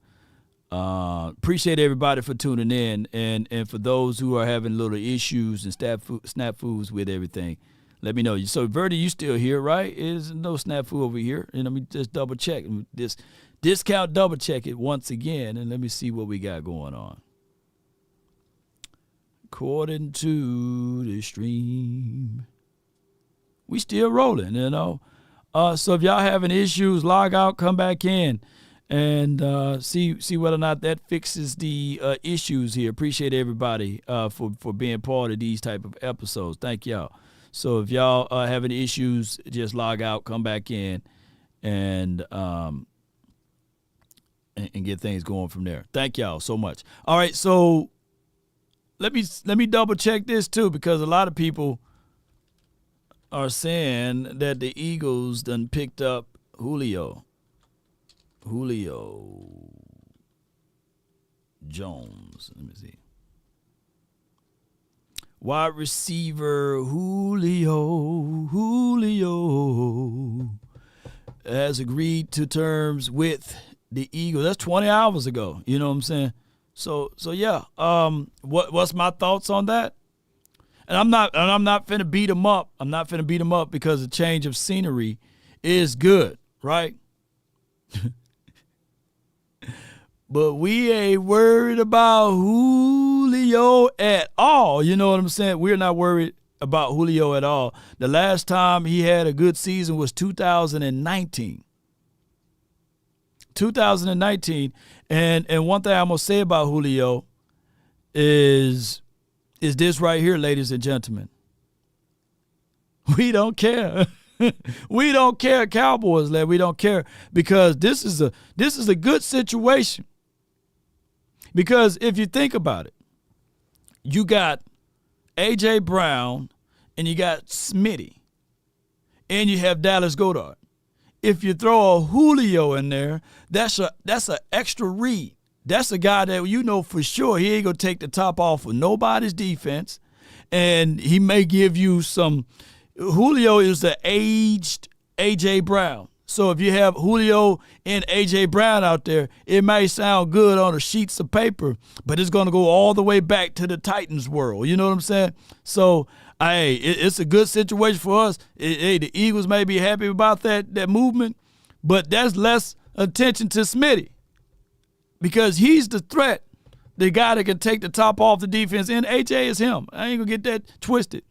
Appreciate everybody for tuning in. And for those who are having little issues and snafus with everything, let me know. So, Verdi, you still here, right? There's no snafu over here. And let me just double check. This discount double check it once again. And let me see what we got going on. According to the stream, we still rolling, you know. So if y'all having issues, log out, come back in, and see whether or not that fixes the issues here. Appreciate everybody for being part of these type of episodes. Thank y'all. So if y'all are having issues, just log out, come back in, and get things going from there. Thank y'all so much. All right, so let me double check this too, because a lot of people are saying that the Eagles done picked up Julio Jones. Let me see. Wide receiver Julio has agreed to terms with the Eagles. That's 20 hours ago. You know what I'm saying? So yeah. What's my thoughts on that? And I'm not finna beat him up. I'm not finna beat him up because a change of scenery is good, right? But we ain't worried about Julio at all. You know what I'm saying? We're not worried about Julio at all. The last time he had a good season was 2019. 2019. And one thing I'm going to say about Julio is this right here, ladies and gentlemen. We don't care. We don't care, Cowboys, lad. We don't care, because this is a good situation. Because if you think about it, you got A.J. Brown and you got Smitty and you have Dallas Goedert. If you throw a Julio in there, that's an extra read. That's a guy that you know for sure he ain't going to take the top off of nobody's defense, and he may give you some. Julio is the aged A.J. Brown. So if you have Julio and A.J. Brown out there, it may sound good on the sheets of paper, but it's going to go all the way back to the Titans world. You know what I'm saying? So, hey, it's a good situation for us. Hey, the Eagles may be happy about that movement, but that's less attention to Smitty, because he's the threat, the guy that can take the top off the defense, and A.J. is him. I ain't going to get that twisted.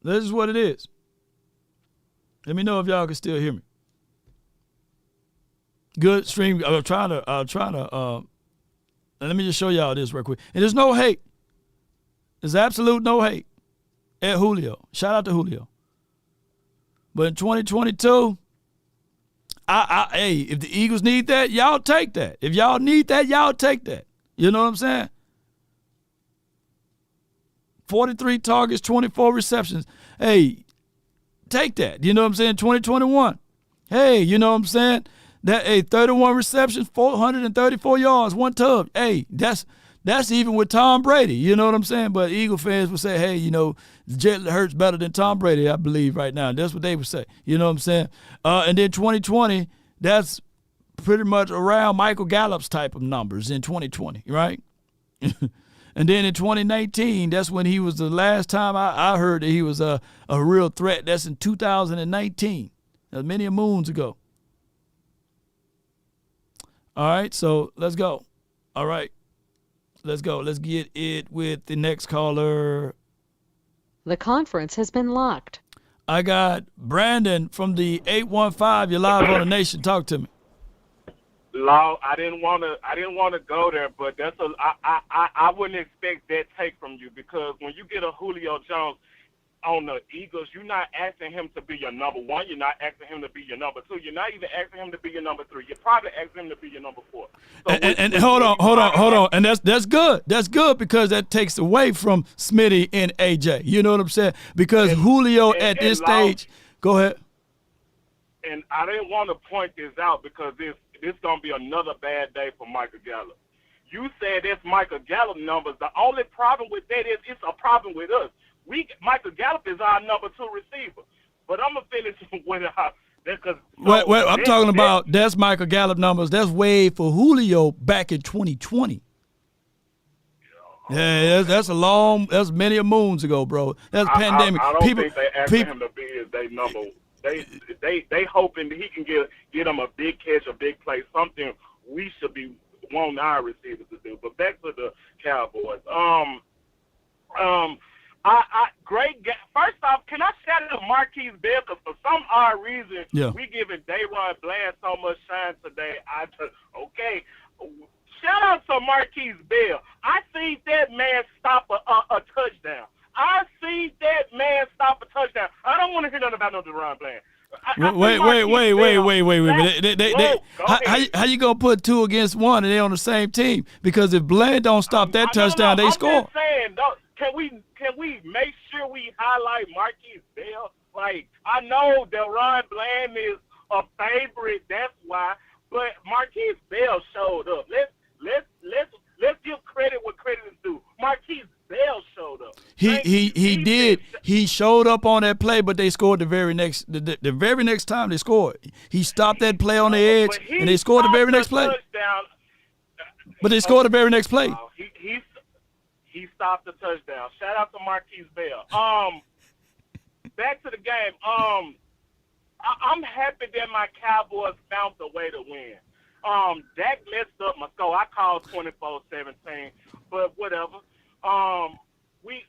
This is what it is. Let me know if y'all can still hear me. Good stream. I'm trying to let me just show y'all this real quick. And there's no hate. There's absolute no hate at Julio. Shout out to Julio. But in 2022, hey, if the Eagles need that, y'all take that. If y'all need that, y'all take that. You know what I'm saying? 43 targets, 24 receptions. Hey, take that. You know what I'm saying? 2021. Hey, you know what I'm saying? 31 receptions, 434 yards, one tub. Hey, that's even with Tom Brady. You know what I'm saying? But Eagle fans would say, hey, you know, Jalen Hurts better than Tom Brady, I believe, right now. That's what they would say. You know what I'm saying? And then 2020, that's pretty much around Michael Gallup's type of numbers in 2020, right? And then in 2019, that's when he was the last time I heard that he was a real threat. That's in 2019. That's many moons ago. All right, so let's go. All right, let's go. Let's get it with the next caller. The conference has been locked. I got Brandon from the 815. You're live on the Nation. Talk to me. Law, I didn't want to go there, but I wouldn't expect that take from you, because when you get a Julio Jones on the Eagles, you're not asking him to be your number one. You're not asking him to be your number two. You're not even asking him to be your number three. You're probably asking him to be your number four. So and hold on. And that's good. That's good, because that takes away from Smitty and AJ. You know what I'm saying? Because Julio at this stage, go ahead. And I didn't want to point this out because this going to be another bad day for Michael Gallup. You said it's Michael Gallup numbers. The only problem with that is it's a problem with us. Michael Gallup is our number 2 receiver. But I'm going to finish with Wait, I'm talking about that's Michael Gallup numbers. That's way for Julio back in 2020. Yeah, that's many a moons ago, bro. That's pandemic. I don't think they asking him to be as their number. They hoping that he can get them a big catch, a big play, something we should be wanting our receivers to do. But back to the Cowboys. First off, can I shout out Marquise Bell? Because for some odd reason, we giving DaRon Bland so much shine today. Shout out to Marquise Bell. I seen that man stop a touchdown. I don't want to hear nothing about no DaRon Bland. Wait. How you gonna put 2 against 1 and they on the same team? Because if Bland don't stop that touchdown, they score. I'm just saying, can we make sure we highlight Marquise Bell? Like, I know DaRon Bland is a favorite, that's why, but Marquise Bell showed up. Let's give credit what credit is due. Marquise Bell showed up. He did. He showed up on that play, but they scored the very next time they scored. He stopped that play on the edge, and they scored the very next play. But they scored the very next play. He stopped the touchdown. Shout out to Marquise Bell. Back to the game. I'm happy that my Cowboys found a way to win. Dak messed up my score. I called 24-17, but whatever. We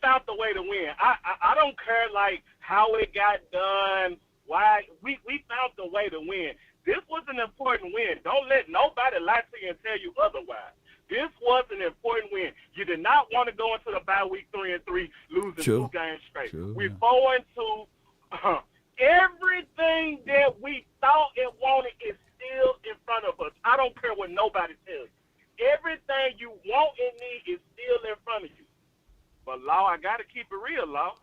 found the way to win. I don't care like how it got done. Why we found the way to win. This was an important win. Don't let nobody lie to you and tell you otherwise. This was an important win. You did not want to go into the bye week 3-3, losing 2 games straight. We're 4-2. Everything that we thought and wanted is still in front of us. I don't care what nobody tells you. Everything you want and need is still in front of you. But, Law, I got to keep it real, Law.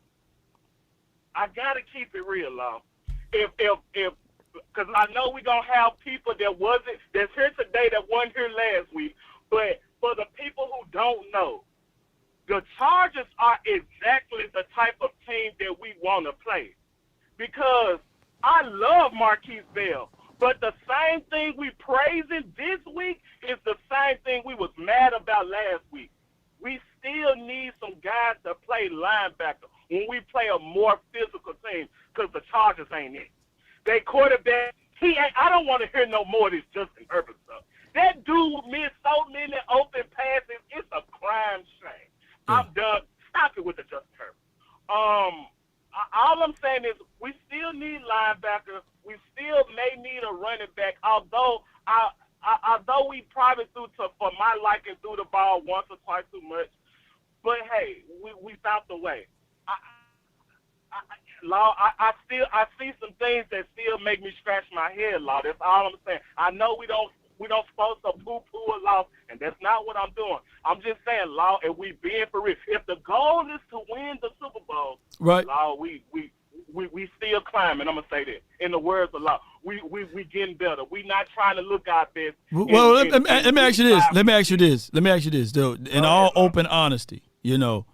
Because I know we're going to have people that's here today that wasn't here last week. But for the people who don't know, the Chargers are exactly the type of team that we want to play. Because I love Marquise Bell, but the same thing we praising this week is the same thing we was mad about last week. We still need some guys to play linebacker when we play a more physical team, because the Chargers ain't it. They quarterback, I don't want to hear no more of this Justin Herbert stuff. That dude missed so many open passes, it's a crime shame. I'm done. Stop it with the Justin Herbert. All I'm saying is we still need linebackers. We still may need a running back, although we probably for my liking, threw the ball once or twice too much. But, hey, we found the way. I see some things that still make me scratch my head, Law. That's all I'm saying. I know we don't supposed to poo-poo a loss, and that's not what I'm doing. I'm just saying, Law, and we being for real. If the goal is to win the Super Bowl, right, Law, we still climbing. I'm gonna say that. In the words of Law, we getting better. We not trying to look our best. Well, let me ask you this. Let me ask you this, though. In all open honesty, you know,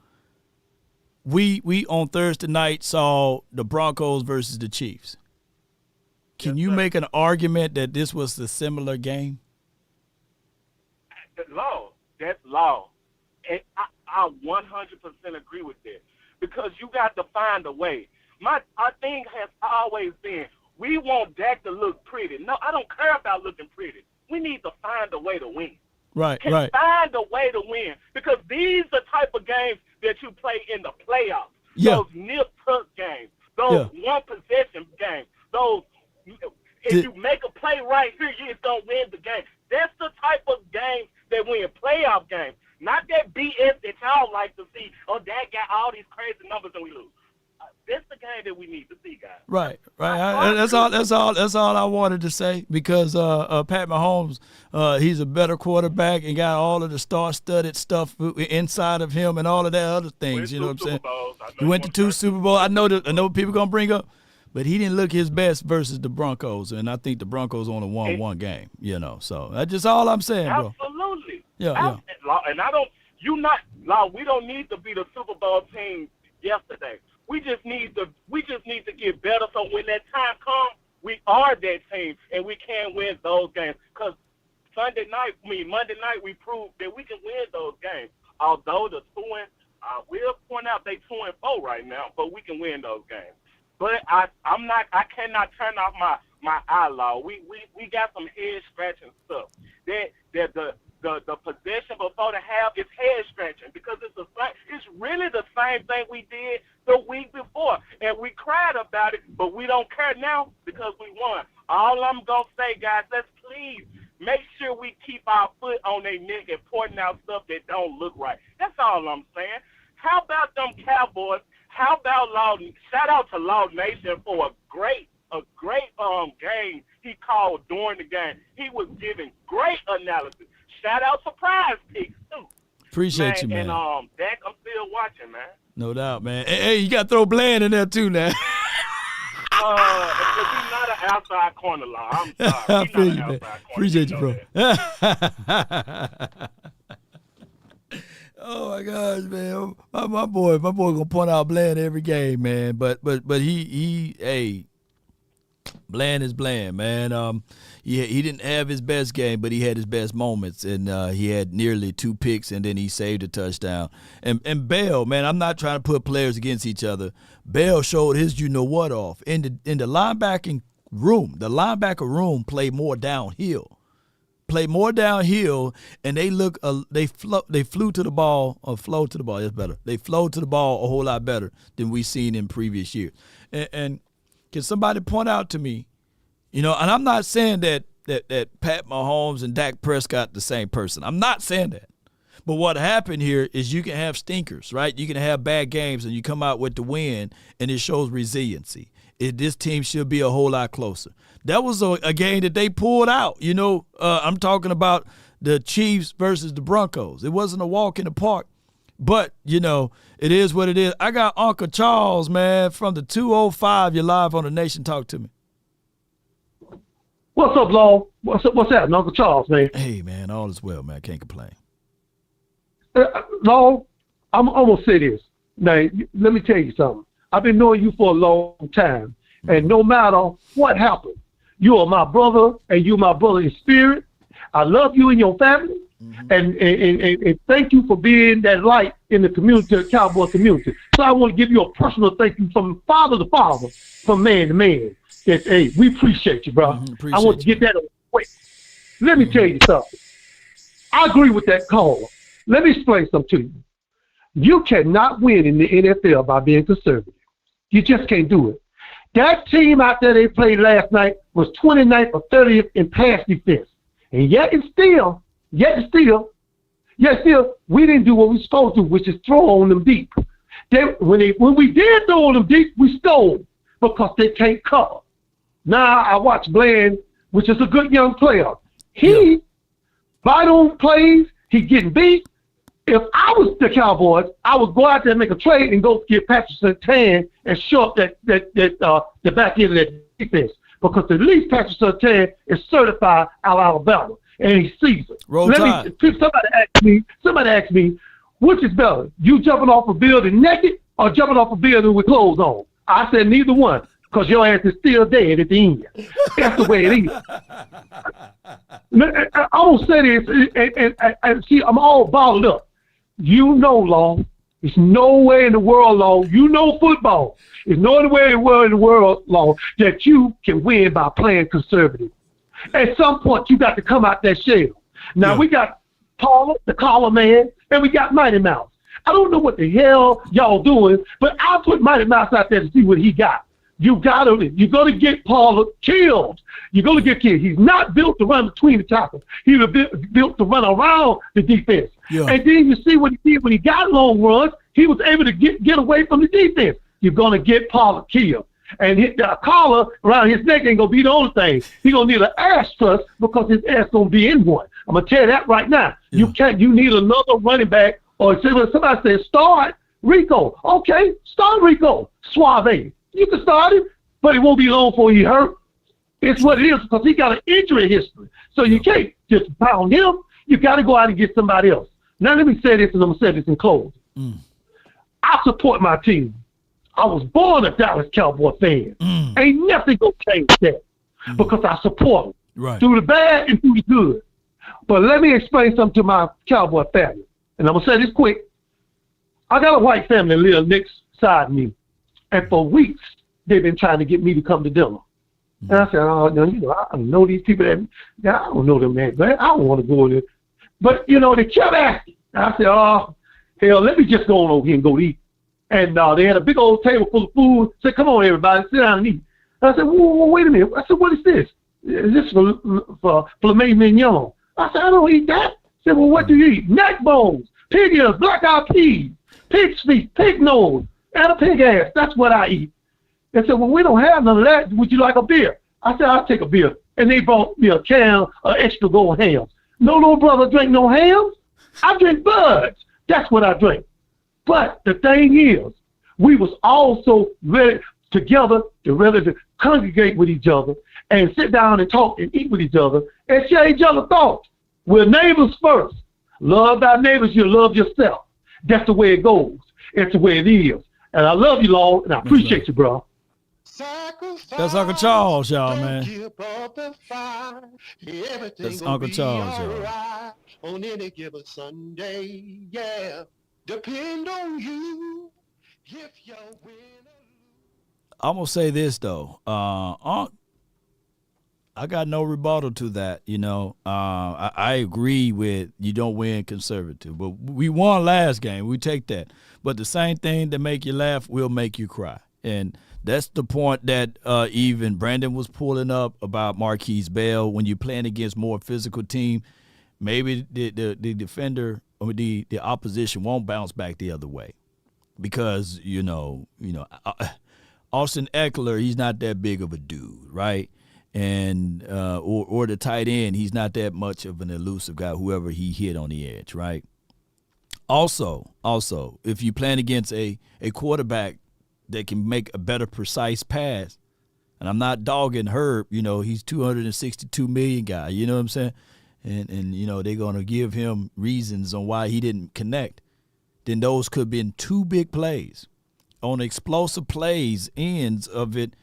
we on Thursday night saw the Broncos versus the Chiefs. Can you make an argument that this was a similar game? That's law. And I 100% agree with that, because you got to find a way. Our thing has always been, we want Dak to look pretty. No, I don't care about looking pretty. We need to find a way to win. Right. Find a way to win, because these are the type of games that you play in the playoffs. those nip-tuck games, those one-possession games, those if you make a play right here, you're going to win the game. That's the type of games that win playoff games. Not that BS that y'all like to see. Oh, that got all these crazy numbers and we lose. That's the game that we need to see, guys. Right. That's all I wanted to say because Pat Mahomes, he's a better quarterback and got all of the star-studded stuff inside of him and all of that other things. You know what I'm saying? He went to 2 Super Bowls. I know people gonna bring up, but he didn't look his best versus the Broncos, and I think the Broncos only won one game. You know, so that's just all I'm saying, bro. Absolutely. Yeah. And we don't need to be the Super Bowl team yesterday. We just need to get better so when that time comes, we are that team and we can win those games. Because Monday night, we proved that we can win those games. Although we'll point out they 2-4 right now, but we can win those games. But I cannot turn off my eyelaw. We got some head scratching stuff. The possession before the half is head scratching because it's really the same thing we did the week before, and we cried about it, but we don't care now because we won. All I'm gonna say, guys, let's please make sure we keep our foot on their neck and pointing out stuff that don't look right. That's all I'm saying. How about them Cowboys? How about shout out to Law Nation for a great game he called during the game. He was giving great analysis. Shout out to Prize Picks too. Appreciate you, man. And Dak, I'm still watching, man. No doubt, man. Hey, you got to throw Bland in there too now. Because he's not an outside corner law. I'm sorry. I feel you, man. Appreciate you, bro. Oh my gosh, man! My boy gonna point out Bland every game, man. But Bland is Bland, man. He didn't have his best game, but he had his best moments, and he had nearly 2 picks, and then he saved a touchdown. And Bell, man, I'm not trying to put players against each other. Bell showed his you-know-what off. In the linebacking room, the linebacker room played more downhill. And they flew to the ball, or flowed to the ball. That's better. They flowed to the ball a whole lot better than we've seen in previous years. And can somebody point out to me, and I'm not saying that Pat Mahomes and Dak Prescott the same person. I'm not saying that. But what happened here is you can have stinkers, right? You can have bad games and you come out with the win, and it shows resiliency. This team should be a whole lot closer. That was a game that they pulled out. I'm talking about the Chiefs versus the Broncos. It wasn't a walk in the park, but, it is what it is. I got Uncle Charles, man, from the 205. You're live on the Nation. Talk to me. What's up, Law? What's happening, Uncle Charles, man? Hey, man, all is well, man. Can't complain. Law, I'm going to say this. Now, let me tell you something. I've been knowing you for a long time, and no matter what happens, you are my brother, and you're my brother in spirit. I love you and your family, and thank you for being that light in the community, the Cowboy community. So I want to give you a personal thank you from father to father, from man to man. Hey, we appreciate you, bro. I want to get that away. Let me tell you something. I agree with that call. Let me explain something to you. You cannot win in the NFL by being conservative. You just can't do it. That team out there they played last night was 29th or 30th in pass defense. And yet still, we didn't do what we were supposed to, which is throw on them deep. When we did throw on them deep, we stole because they can't cover. Now I watch Bland, which is a good young player. He bite on plays, he getting beat. If I was the Cowboys, I would go out there and make a trade and go get Patrick Surtain and show up the back end of that defense. Because at least Patrick Surtain is certified out of Alabama, and he sees it. Somebody asked me, which is better, you jumping off a building naked or jumping off a building with clothes on? I said neither one, because your ass is still dead at the end. That's the way it is. I will say this, and see, I'm all bottled up. Law, there's no way in the world, Law, football. There's no other way in the world, Law, that you can win by playing conservative. At some point, you got to come out that shell. Now, we got Paula, the collar man, and we got Mighty Mouse. I don't know what the hell y'all doing, but I'll put Mighty Mouse out there to see what he got. You're going to get Pollard killed. You're going to get killed. He's not built to run between the tackles. He was built to run around the defense. Yeah. And then you see what he did when he got long runs. He was able to get away from the defense. You're going to get Pollard killed. And the collar around his neck ain't going to be the only thing. He's going to need an ass truss because his ass going to be in one. I'm going to tell you that right now. Yeah. You need another running back. Or somebody says, start Rico. Okay, start Rico. Suave. You can start him, but it won't be long before he hurt. It's what it is because he got an injury history. So you can't just pound him. You got to go out and get somebody else. Now let me say this, and I'm going to say this in closing. I support my team. I was born a Dallas Cowboy fan. Ain't nothing going to change that because I support them through the bad and through the good. But let me explain something to my Cowboy family. And I'm going to say this quick. I got a white family that lives next side of me. And for weeks, they've been trying to get me to come to dinner. And I said, oh, I know these people I don't know them, man. But I don't want to go there. But, they kept asking. I said, oh, hell, let me just go on over here and go eat. And they had a big old table full of food. Said, come on, everybody, sit down and eat. And I said, whoa, wait a minute. I said, what is this? Is this for filet mignon? I said, I don't eat that. I said, well, what do you eat? Neck bones, pig ears, black-eyed peas, pig's feet, pig nose, and a pig ass. That's what I eat. They said, well, we don't have none of that. Would you like a beer? I said, I'll take a beer. And they brought me a can of extra gold hams. No little brother drink no hams. I drink buds. That's what I drink. But the thing is, we was also ready together to congregate with each other and sit down and talk and eat with each other and share each other thoughts. We're neighbors first. Love thy neighbors, you love yourself. That's the way it goes. It's the way it is. And I love you, Lord, and I appreciate you, bro. That's Uncle Charles, y'all, man. That's Uncle Charles, y'all. On any given Sunday, yeah. Depend on you if you win. I'm going to say this, though. I got no rebuttal to that, I agree with you don't win conservative. But we won last game. We take that. But the same thing that make you laugh will make you cry. And that's the point that even Brandon was pulling up about Marquise Bell. When you're playing against more physical team, maybe the defender or the opposition won't bounce back the other way. Because, Austin Eckler, he's not that big of a dude, right? And or the tight end, he's not that much of an elusive guy, whoever he hit on the edge, right? Also, if you're playing against a quarterback that can make a better precise pass, and I'm not dogging Herb, he's $262 million guy, you know what I'm saying? And they're going to give him reasons on why he didn't connect. Then those could have been two big plays on explosive plays, ends of it,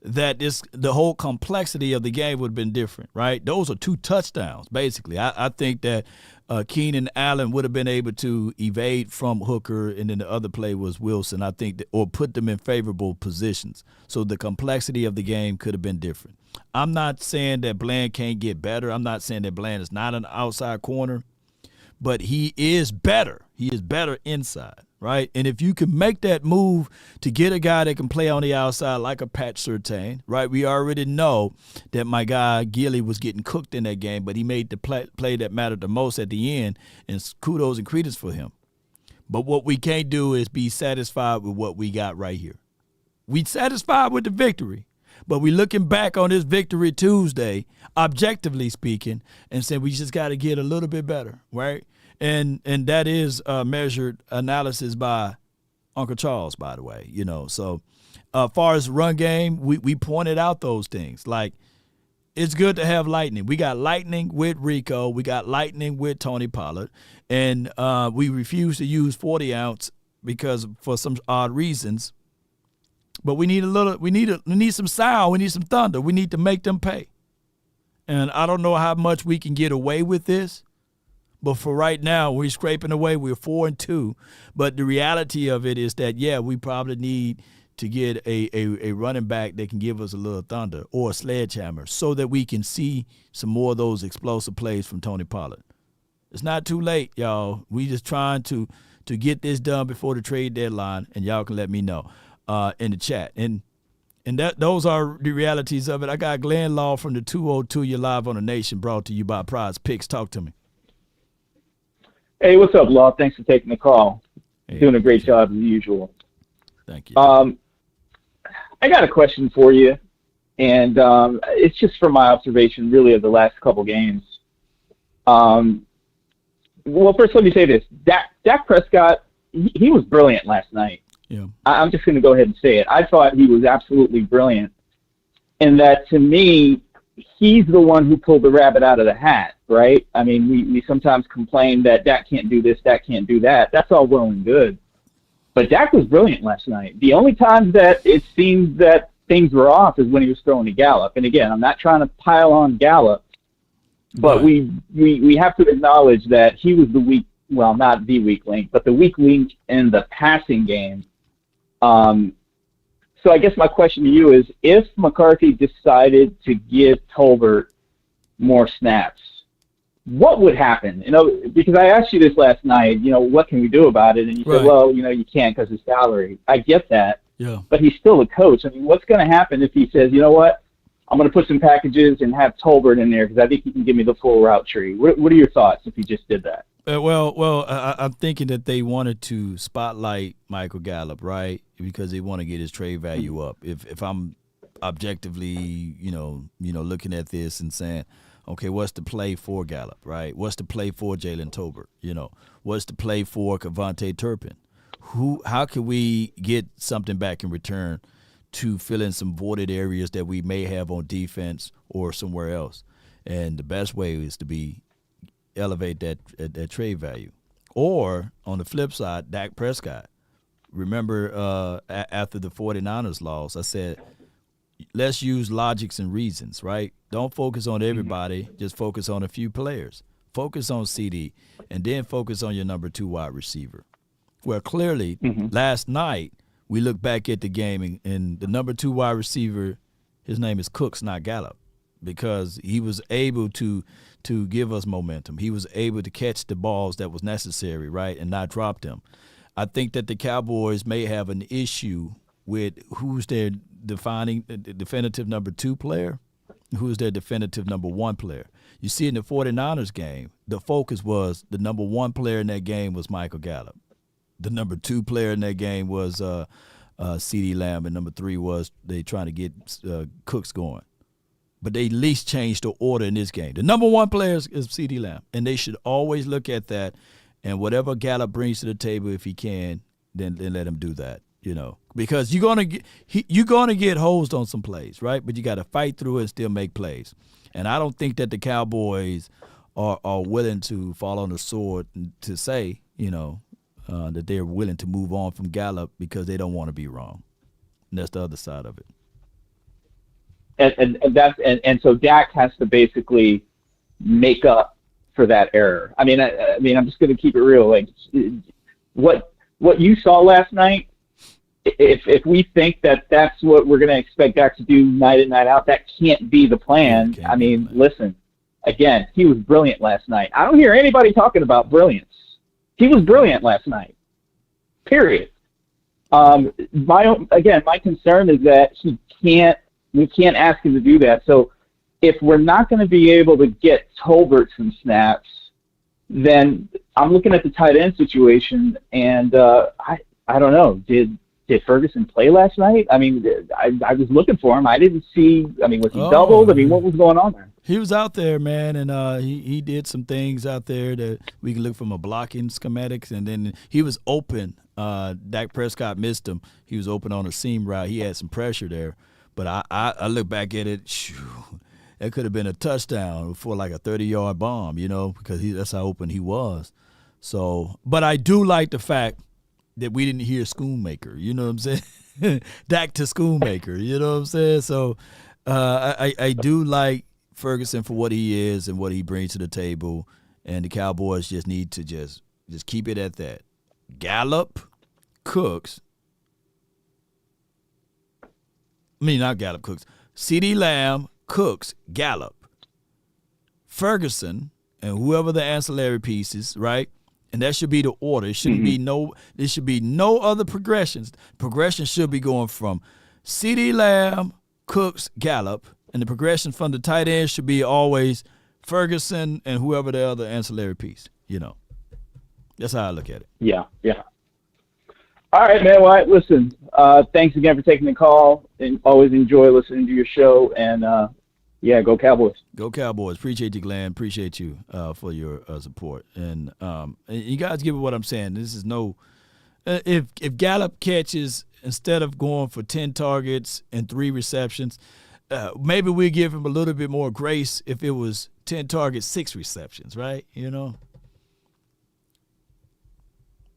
that the whole complexity of the game would have been different, right? Those are two touchdowns, basically. I think that Keenan Allen would have been able to evade from Hooker, and then the other play was Wilson, I think, or put them in favorable positions. So the complexity of the game could have been different. I'm not saying that Bland can't get better. I'm not saying that Bland is not an outside corner, but he is better. He is better inside. Right? And if you can make that move to get a guy that can play on the outside like a Pat Surtain, right? We already know that my guy Gilly was getting cooked in that game, but he made the play that mattered the most at the end, and kudos and credence for him. But what we can't do is be satisfied with what we got right here. We satisfied with the victory, but we looking back on this victory Tuesday, objectively speaking, and saying we just got to get a little bit better, right? And that is measured analysis by Uncle Charles, by the way, So far as run game, we pointed out those things. Like, it's good to have lightning. We got lightning with Rico. We got lightning with Tony Pollard. And we refuse to use 40 ounce because for some odd reasons. But we need some sound. We need some thunder. We need to make them pay. And I don't know how much we can get away with this. But for right now, we're scraping away. We're 4-2. But the reality of it is that, we probably need to get a running back that can give us a little thunder or a sledgehammer so that we can see some more of those explosive plays from Tony Pollard. It's not too late, y'all. We just trying to to get this done before the trade deadline, and y'all can let me know in the chat. And those are the realities of it. I got Glenn Law from the 202. You're live on the Nation, brought to you by Prize Picks. Talk to me. Hey, what's up, Law? Thanks for taking the call. Hey, doing a great job as usual. Thank you. I got a question for you, and it's just from my observation, really, of the last couple games. Well, first, let me say this. Dak Prescott, he was brilliant last night. Yeah. I'm just going to go ahead and say it. I thought he was absolutely brilliant. And that, to me, he's the one who pulled the rabbit out of the hat, right? I mean, we sometimes complain that Dak can't do this, Dak can't do that. That's all well and good. But Dak was brilliant last night. The only times that it seemed that things were off is when he was throwing to Gallup. And, again, I'm not trying to pile on Gallup, but we have to acknowledge that he was the weak, well, not the weak link, but the weak link in the passing game. So I guess my question to you is, if McCarthy decided to give Tolbert more snaps, what would happen? Because I asked you this last night, what can we do about it? And you said, well, you can't because of salary. I get that. Yeah. But he's still a coach. I mean, what's going to happen if he says, you know what, I'm going to put some packages and have Tolbert in there because I think he can give me the full route tree. What are your thoughts if he just did that? I'm thinking that they wanted to spotlight Michael Gallup, right? Because they want to get his trade value up. If I'm objectively, looking at this and saying, okay, what's the play for Gallup, right? What's the play for Jalen Tolbert? What's the play for Kevontae Turpin? How can we get something back in return to fill in some voided areas that we may have on defense or somewhere else? And the best way is to elevate that trade value. Or on the flip side, Dak Prescott. Remember after the 49ers loss, I said, let's use logics and reasons, right? Don't focus on everybody. Just focus on a few players. Focus on CD, and then focus on your number 2 wide receiver. Well, clearly, last night, we look back at the game, and the number 2 wide receiver, his name is Cooks, not Gallup, because he was able to give us momentum. He was able to catch the balls that was necessary, right, and not drop them. I think that the Cowboys may have an issue with who's their definitive number 2 player, who's their definitive number 1 player. You see in the 49ers game, the focus was the number 1 player in that game was Michael Gallup. The number 2 player in that game was CeeDee Lamb, and number 3 was they trying to get Cooks going. But they at least changed the order in this game. The number 1 player is CeeDee Lamb, and they should always look at that. And whatever Gallup brings to the table, if he can, then let him do that. Because you're gonna get hosed on some plays, right? But you got to fight through it and still make plays. And I don't think that the Cowboys are willing to fall on the sword to say, that they're willing to move on from Gallup because they don't want to be wrong. And that's the other side of it. And so Dak has to basically make up for that error. I mean, I'm just going to keep it real. Like, what you saw last night, if we think that that's what we're going to expect Dak to do night in, night out, that can't be the plan. I mean, listen, again, he was brilliant last night. I don't hear anybody talking about brilliance. He was brilliant last night, period. My concern is that we can't ask him to do that. So if we're not going to be able to get Tolbert some snaps, then I'm looking at the tight end situation, and I don't know. Did Ferguson play last night? I mean, I was looking for him. I didn't see. I mean, was he doubled? I mean, what was going on there? He was out there, man, and he did some things out there that we can look from a blocking schematics, and then he was open. Dak Prescott missed him. He was open on a seam route. He had some pressure there. But I look back at it, that could have been a touchdown for like a 30-yard bomb, because that's how open he was. So, but I do like the fact that we didn't hear Schoonmaker, you know what I'm saying? Dak to Schoonmaker, you know what I'm saying? So I do like Ferguson for what he is and what he brings to the table, and the Cowboys just need to just keep it at that. Gallup, Cooks, not Gallup, Cooks. CeeDee Lamb, Cooks, Gallup, Ferguson, and whoever the ancillary pieces, right? And that should be the order. It shouldn't be there should be no other progressions. Progression should be going from CeeDee Lamb, Cooks, Gallup, and the progression from the tight end should be always Ferguson and whoever the other ancillary piece. That's how I look at it. Yeah. All right, man. Well, listen, thanks again for taking the call, and always enjoy listening to your show. And, go Cowboys. Go Cowboys. Appreciate you, Glenn. Appreciate you for your support. And you guys give it what I'm saying. This is no if Gallup catches, instead of going for 10 targets and 3 receptions, maybe we give him a little bit more grace if it was 10 targets, 6 receptions, right?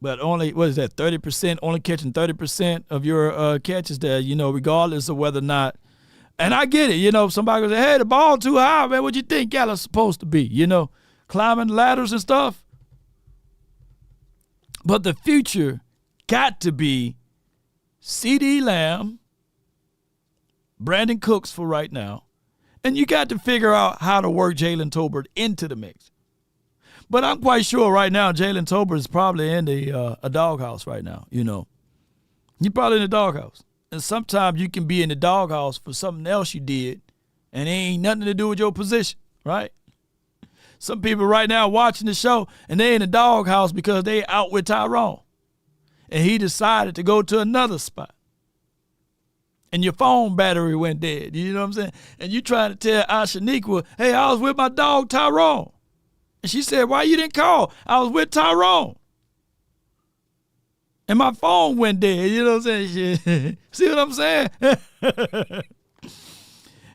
But only, 30%, only catching 30% of your catches there, regardless of whether or not. And I get it, somebody goes, hey, the ball too high, man. What you think Gallup's supposed to be, climbing ladders and stuff? But the future got to be CeeDee Lamb, Brandon Cooks for right now, and you got to figure out how to work Jalen Tolbert into the mix. But I'm quite sure right now Jalen Tolbert is probably in a doghouse right now, You're probably in the doghouse. And sometimes you can be in the doghouse for something else you did, and it ain't nothing to do with your position, right? Some people right now watching the show, and they in the doghouse because they out with Tyrone. And he decided to go to another spot. And your phone battery went dead, you know what I'm saying? And you trying to tell Ashaniqua, hey, I was with my dog Tyrone. And she said, why you didn't call? I was with Tyrone. And my phone went dead, you know what I'm saying? See what I'm saying?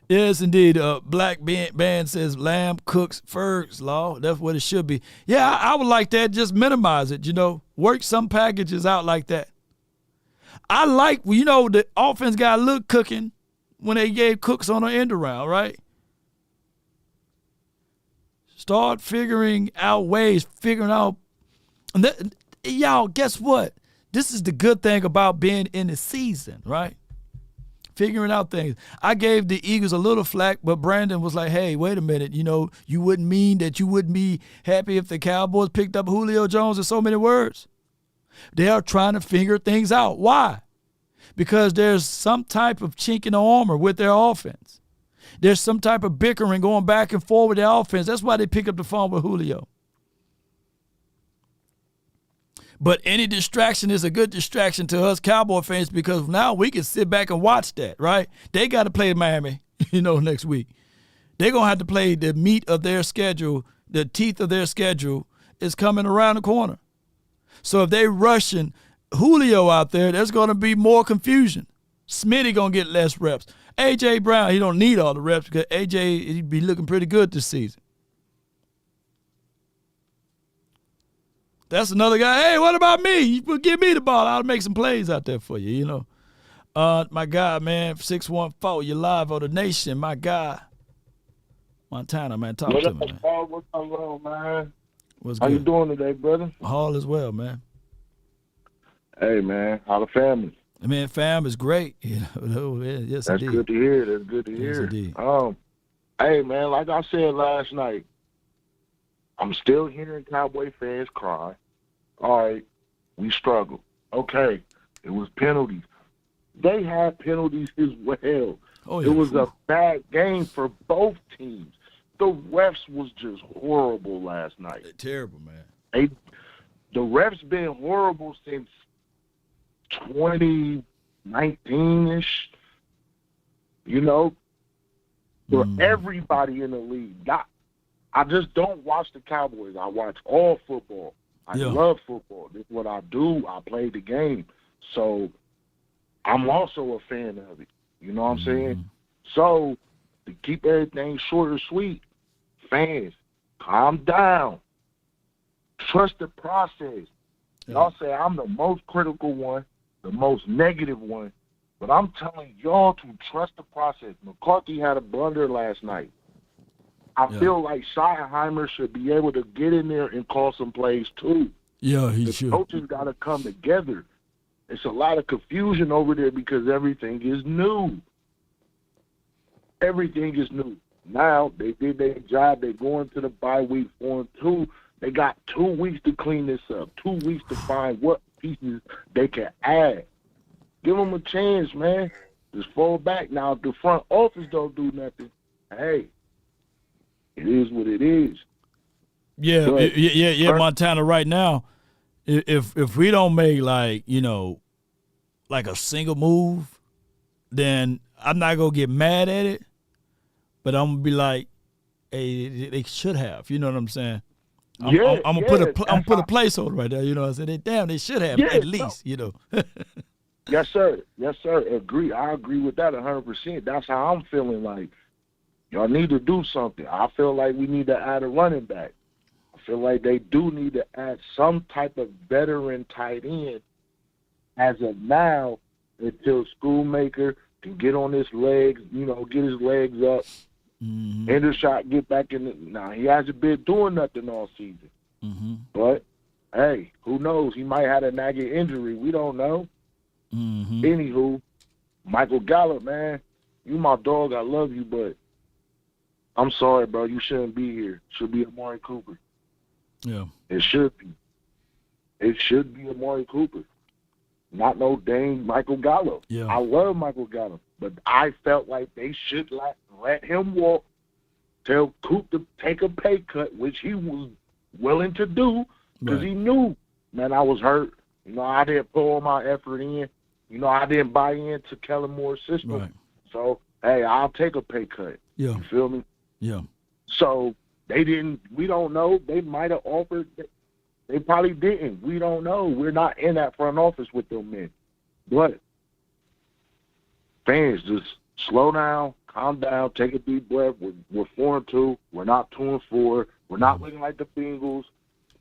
Yes, indeed. Black Band says Lamb, Cooks, Fergs, Law. That's what it should be. Yeah, I would like that. Just minimize it, Work some packages out like that. I like, the offense got a little cooking when they gave Cooks on an end around, right? Start figuring out ways, and y'all, guess what? This is the good thing about being in the season, right? Figuring out things. I gave the Eagles a little flack, but Brandon was like, hey, wait a minute. You wouldn't mean that you wouldn't be happy if the Cowboys picked up Julio Jones in so many words. They are trying to figure things out. Why? Because there's some type of chink in the armor with their offense. There's some type of bickering going back and forth with their offense. That's why they pick up the phone with Julio. But any distraction is a good distraction to us Cowboy fans because now we can sit back and watch that, right? They got to play Miami, next week. They're going to have to play the meat of their schedule. The teeth of their schedule is coming around the corner. So if they rushing Julio out there, there's going to be more confusion. Smitty going to get less reps. A.J. Brown, he don't need all the reps because A.J. he'd be looking pretty good this season. That's another guy. Hey, what about me? You give me the ball. I'll make some plays out there for you, My guy, man, 614, you're live on the nation. My guy. Montana, man, talk to me, man. What's up, man? What's How good? you doing today, brother? All is well, man. Hey, man, how the family? Man, fam is great. Yes, That's indeed. good to hear. That's good to Yes, hear. indeed. Hey, man, like I said last night, I'm still hearing Cowboy fans cry. All right, we struggled. Okay, it was penalties. They had penalties as well. Oh, yeah. It was a bad game for both teams. The refs was just horrible last night. They're terrible, man. The refs been horrible since 2019-ish. For everybody in the league. I just don't watch the Cowboys. I watch all football. I love football. This is what I do. I play the game. So I'm also a fan of it. You know what I'm saying? So to keep everything short and sweet, fans, calm down. Trust the process. Y'all say I'm the most critical one, the most negative one, but I'm telling y'all to trust the process. McCarthy had a blunder last night. I feel like Schottenheimer should be able to get in there and call some plays too. Yeah, he the should. Coaches got to come together. It's a lot of confusion over there because everything is new. Everything is new. Now, they did their job. They're going to the bye week 4-2. They got 2 weeks to clean this up, 2 weeks to find what pieces they can add. Give them a chance, man. Just fall back. Now, if the front office don't do nothing, hey, it is what it is. Yeah, But, Montana, right now, if we don't make, like, you know, like a single move, then I'm not going to get mad at it, but I'm going to be like, hey, they should have. You know what I'm saying? I'm gonna put a placeholder right there. You know what I'm saying? They should have at least. You know. Yes, sir. Yes, sir. Agree. I agree with that 100%. That's how I'm feeling. Like, y'all need to do something. I feel like we need to add a running back. I feel like they do need to add some type of veteran tight end as of now until Schoolmaker can get on his legs, you know, get his legs up. Mm-hmm. Hendershot get back in. Now, he hasn't been doing nothing all season. Mm-hmm. But, hey, who knows? He might have a nagging injury. We don't know. Mm-hmm. Anywho, Michael Gallup, man, you my dog. I love you, but I'm sorry, bro. You shouldn't be here. Should be Amari Cooper. Yeah. It should be. It should be Amari Cooper. Not no dang Michael Gallup. Yeah. I love Michael Gallup, but I felt like they should let him walk, tell Coop to take a pay cut, which he was willing to do because he knew, man, I was hurt. You know, I didn't put all my effort in. You know, I didn't buy into Kellen Moore's system. Right. So, hey, I'll take a pay cut. Yeah. You feel me? Yeah. So they didn't. We don't know. They might have offered. They probably didn't. We don't know. We're not in that front office with them men. But fans, just slow down, calm down, take a deep breath. We're 4-2. We're not 2-4. We're not looking like the Bengals,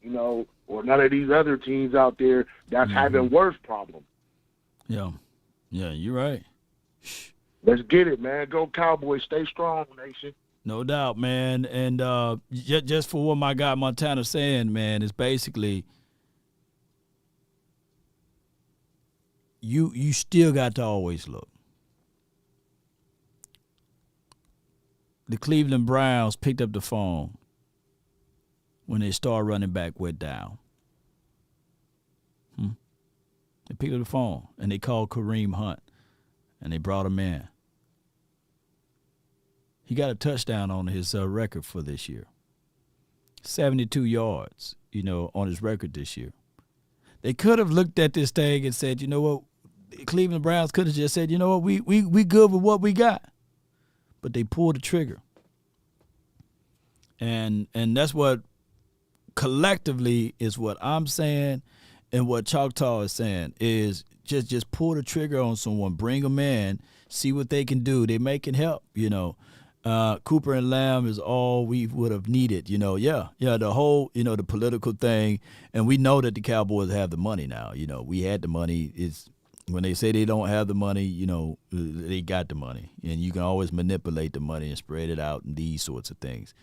you know, or none of these other teams out there that's having worse problems. Yeah. Yeah, you're right. Let's get it, man. Go Cowboys. Stay strong, nation. No doubt, man. And just for what my guy Montana's saying, man, is basically you still got to always look. The Cleveland Browns picked up the phone when their star running back went down. They picked up the phone, and they called Kareem Hunt, and they brought him in. He got a touchdown on his record for this year. 72 yards, you know, on his record this year. They could have looked at this thing and said, you know what, the Cleveland Browns could have just said, you know what, we good with what we got. But they pulled the trigger. And that's what collectively is what I'm saying and what Choctaw is saying is just pull the trigger on someone, bring them in, see what they can do. They may can help, you know. Cooper and Lamb is all we would have needed, you know. Yeah, the whole, you know, the political thing, and we know that the Cowboys have the money now. You know, we had the money. It's when they say they don't have the money, you know, they got the money, and you can always manipulate the money and spread it out and these sorts of things.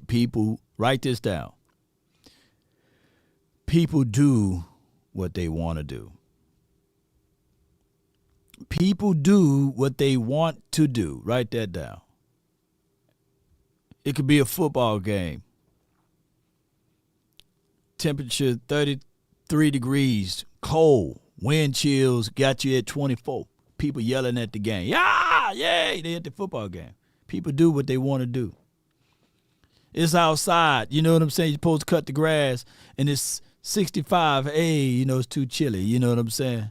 People write this down. People do what they want to do. People do what they want to do. Write that down. It could be a football game. Temperature 33 degrees, cold, wind chills, got you at 24. People yelling at the game. Yeah, yay, they at the football game. People do what they want to do. It's outside, you know what I'm saying? You're supposed to cut the grass, and it's 65, hey, you know, it's too chilly, you know what I'm saying?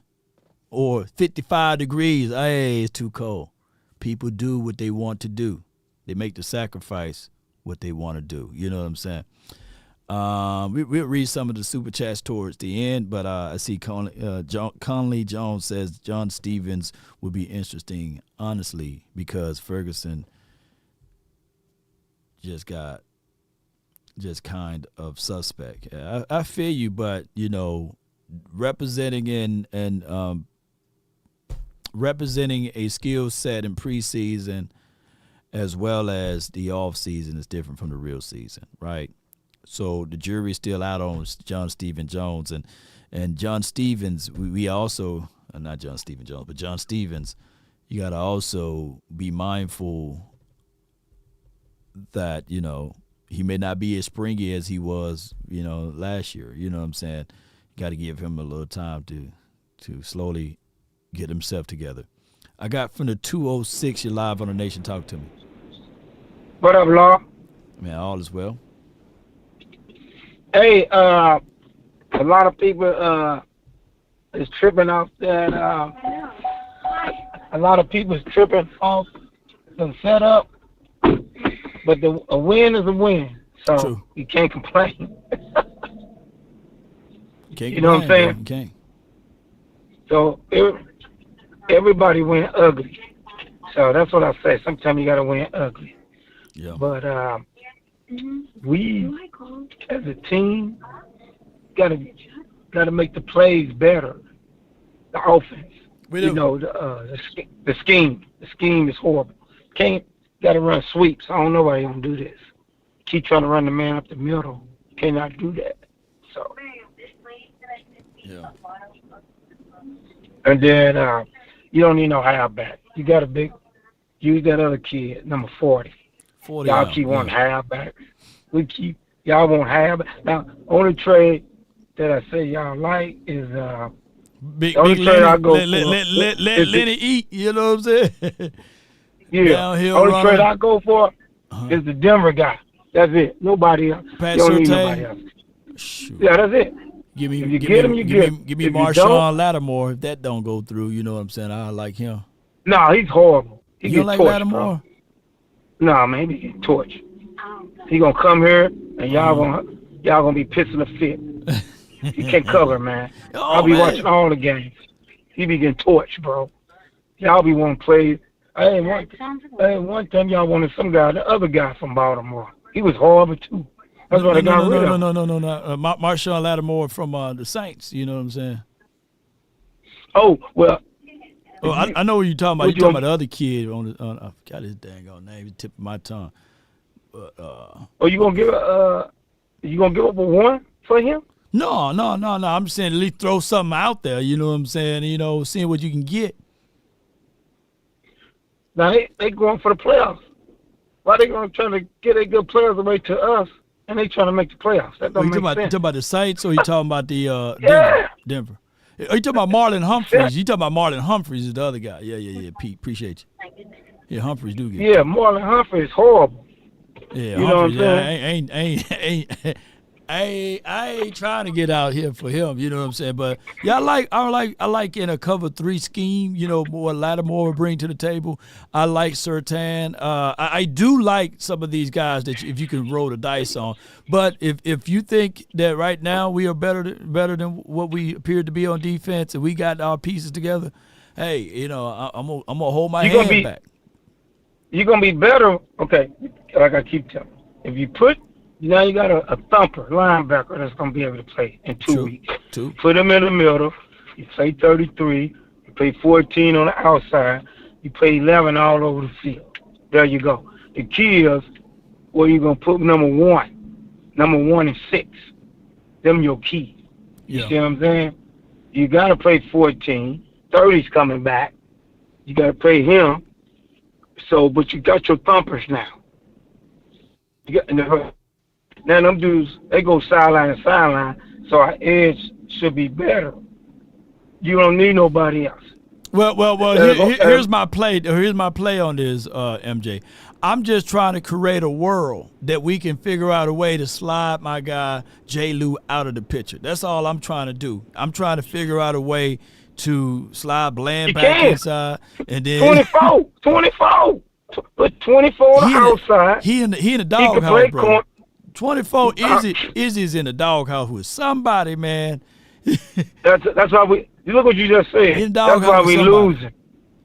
Or 55 degrees, hey, it's too cold. People do what they want to do. They make the sacrifice what they want to do. You know what I'm saying? We'll read some of the super chats towards the end, but I see Conley Jones says John Stevens would be interesting, honestly, because Ferguson just kind of suspect. I feel you, but, you know, representing and representing a skill set in preseason as well as the off season is different from the real season, right? So the jury's still out on John Stephen Jones, and John Stevens. We also not John Stephen Jones, but John Stevens. You got to also be mindful that, you know, he may not be as springy as he was, last year. You know what I'm saying? Got to give him a little time to slowly get himself together. I got from the 206. You're live on the Nation. Talk to me. What up, Law? Man, all is well. Hey, a lot of people is tripping off that. A lot of people is tripping off the setup, but a win is a win, so True. You can't complain. You know what I'm saying? You can't. So everybody went ugly. So that's what I say. Sometimes you gotta win ugly. Yeah. But we as a team gotta make the plays better. The offense. We do. The scheme. The scheme is horrible. Gotta run sweeps. I don't know why you don't do this. Keep trying to run the man up the middle. Cannot do that. So. Yeah. And then you don't need no halfback. You got use that other kid, number 40. Y'all keep wanting halfback. Y'all want halfback. Now, only trade that I say y'all like is Big only trade Lenny, I go let for Lenny eat. You know what I'm saying? Yeah. Downhill Only runner. trade I go for is the Denver guy. That's it. Nobody else. Pat You don't need Surtain. nobody else. Yeah, that's it. Give me, If you get him, you get him. Give me If you Marshawn don't- Lattimore. If that don't go through, you know what I'm saying? I like him. No, he's horrible. He You get don't like torched, Lattimore? bro. No, man, he get torched. He gonna come here and y'all gonna be pissing a fit. He can't cover, man. I'll be man. watching all the games. He be getting torched, bro. Y'all be wanting to play. One time y'all wanted some guy, the other guy from Baltimore. He was horrible too. That's why they got rid of him. No. Marshawn Lattimore from the Saints. You know what I'm saying? Oh well. Oh, I know what you're talking about. What You're talking about the other kid on the. I forgot his dang old name. It's tip of my tongue. But, Oh, you gonna give up a one for him? No. I'm saying at least throw something out there. You know what I'm saying? Seeing what you can get. Now they going for the playoffs. Why they gonna try to get their good players away to us and they trying to make the playoffs? That don't You make talking sense. about the Saints or you talking about the Yeah. Denver? Are you talking about Marlon Humphreys? You talking about Marlon Humphreys is the other guy. Yeah, Pete. Appreciate you. Yeah, Humphreys do get. Yeah, Marlon Humphrey is horrible. Yeah, You know Humphreys. what I'm Yeah, I ain't trying to get out here for him. You know what I'm saying? But yeah, I like in a cover 3 scheme. What Lattimore would bring to the table. I like Surtain. I do like some of these guys that if you can roll the dice on. But if you think that right now we are better than what we appeared to be on defense and we got our pieces together, hey, I'm gonna hold my hand back. You're gonna be better. Okay, like I keep telling you. If you now you got a thumper linebacker that's gonna be able to play in 2 weeks. Put him in the middle. You play 33. You play 14 on the outside. You play 11 all over the field. There you go. The key is where you gonna put number 1 and 6. Them your key. You see what I'm saying? You gotta play 14. 30's coming back. You gotta play him. So, but you got your thumpers now. Now them dudes, they go sideline to sideline, so our edge should be better. You don't need nobody else. Well. Here's my play. Here's my play on this, MJ. I'm just trying to create a world that we can figure out a way to slide my guy J. Lou out of the picture. That's all I'm trying to do. I'm trying to figure out a way to slide Bland back inside, and then 24. Put 24 on the outside. He in the doghouse, bro. 24 Izzy's in the doghouse with somebody, man. That's why we. You look what you just said. That's why we losing.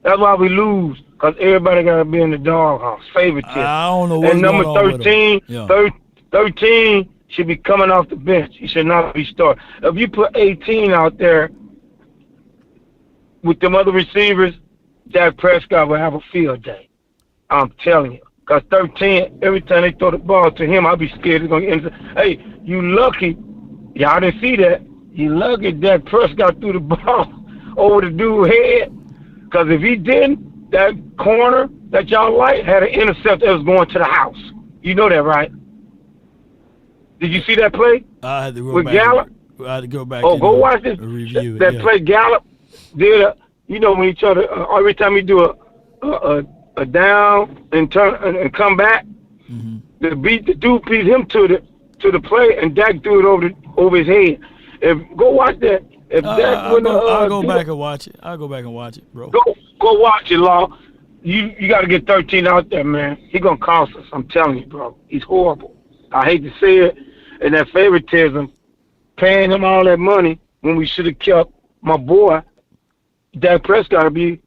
That's why we lose, because everybody got to be in the doghouse. Favoritism. I don't know what's and number going on 13, with him. 13 should be coming off the bench. He should not be starting. If you put 18 out there with them other receivers, Dak Prescott will have a field day. I'm telling you. Because 13, every time they throw the ball to him, I'll be scared he's going to get into. Hey, you lucky. Y'all didn't see that. You lucky Dak Prescott threw the ball over the dude's head. Because if he didn't, that corner that y'all like had an intercept that was going to the house. You know that, right? Did you see that play? I had to go with back. Gallup? I had to go back. Oh, go watch this. Review That it, play Gallup did. When you try to every time you do a down and turn and come back, the dude beat him to the play, and Dak threw it over his head. Go watch that. If Dak I'll go back and watch it. I'll go back and watch it, bro. Go watch it, Law. You got to get 13 out there, man. He gonna cost us. I'm telling you, bro. He's horrible. I hate to say it, and that favoritism, paying him all that money when we should have kept my boy. Dak Prescott would be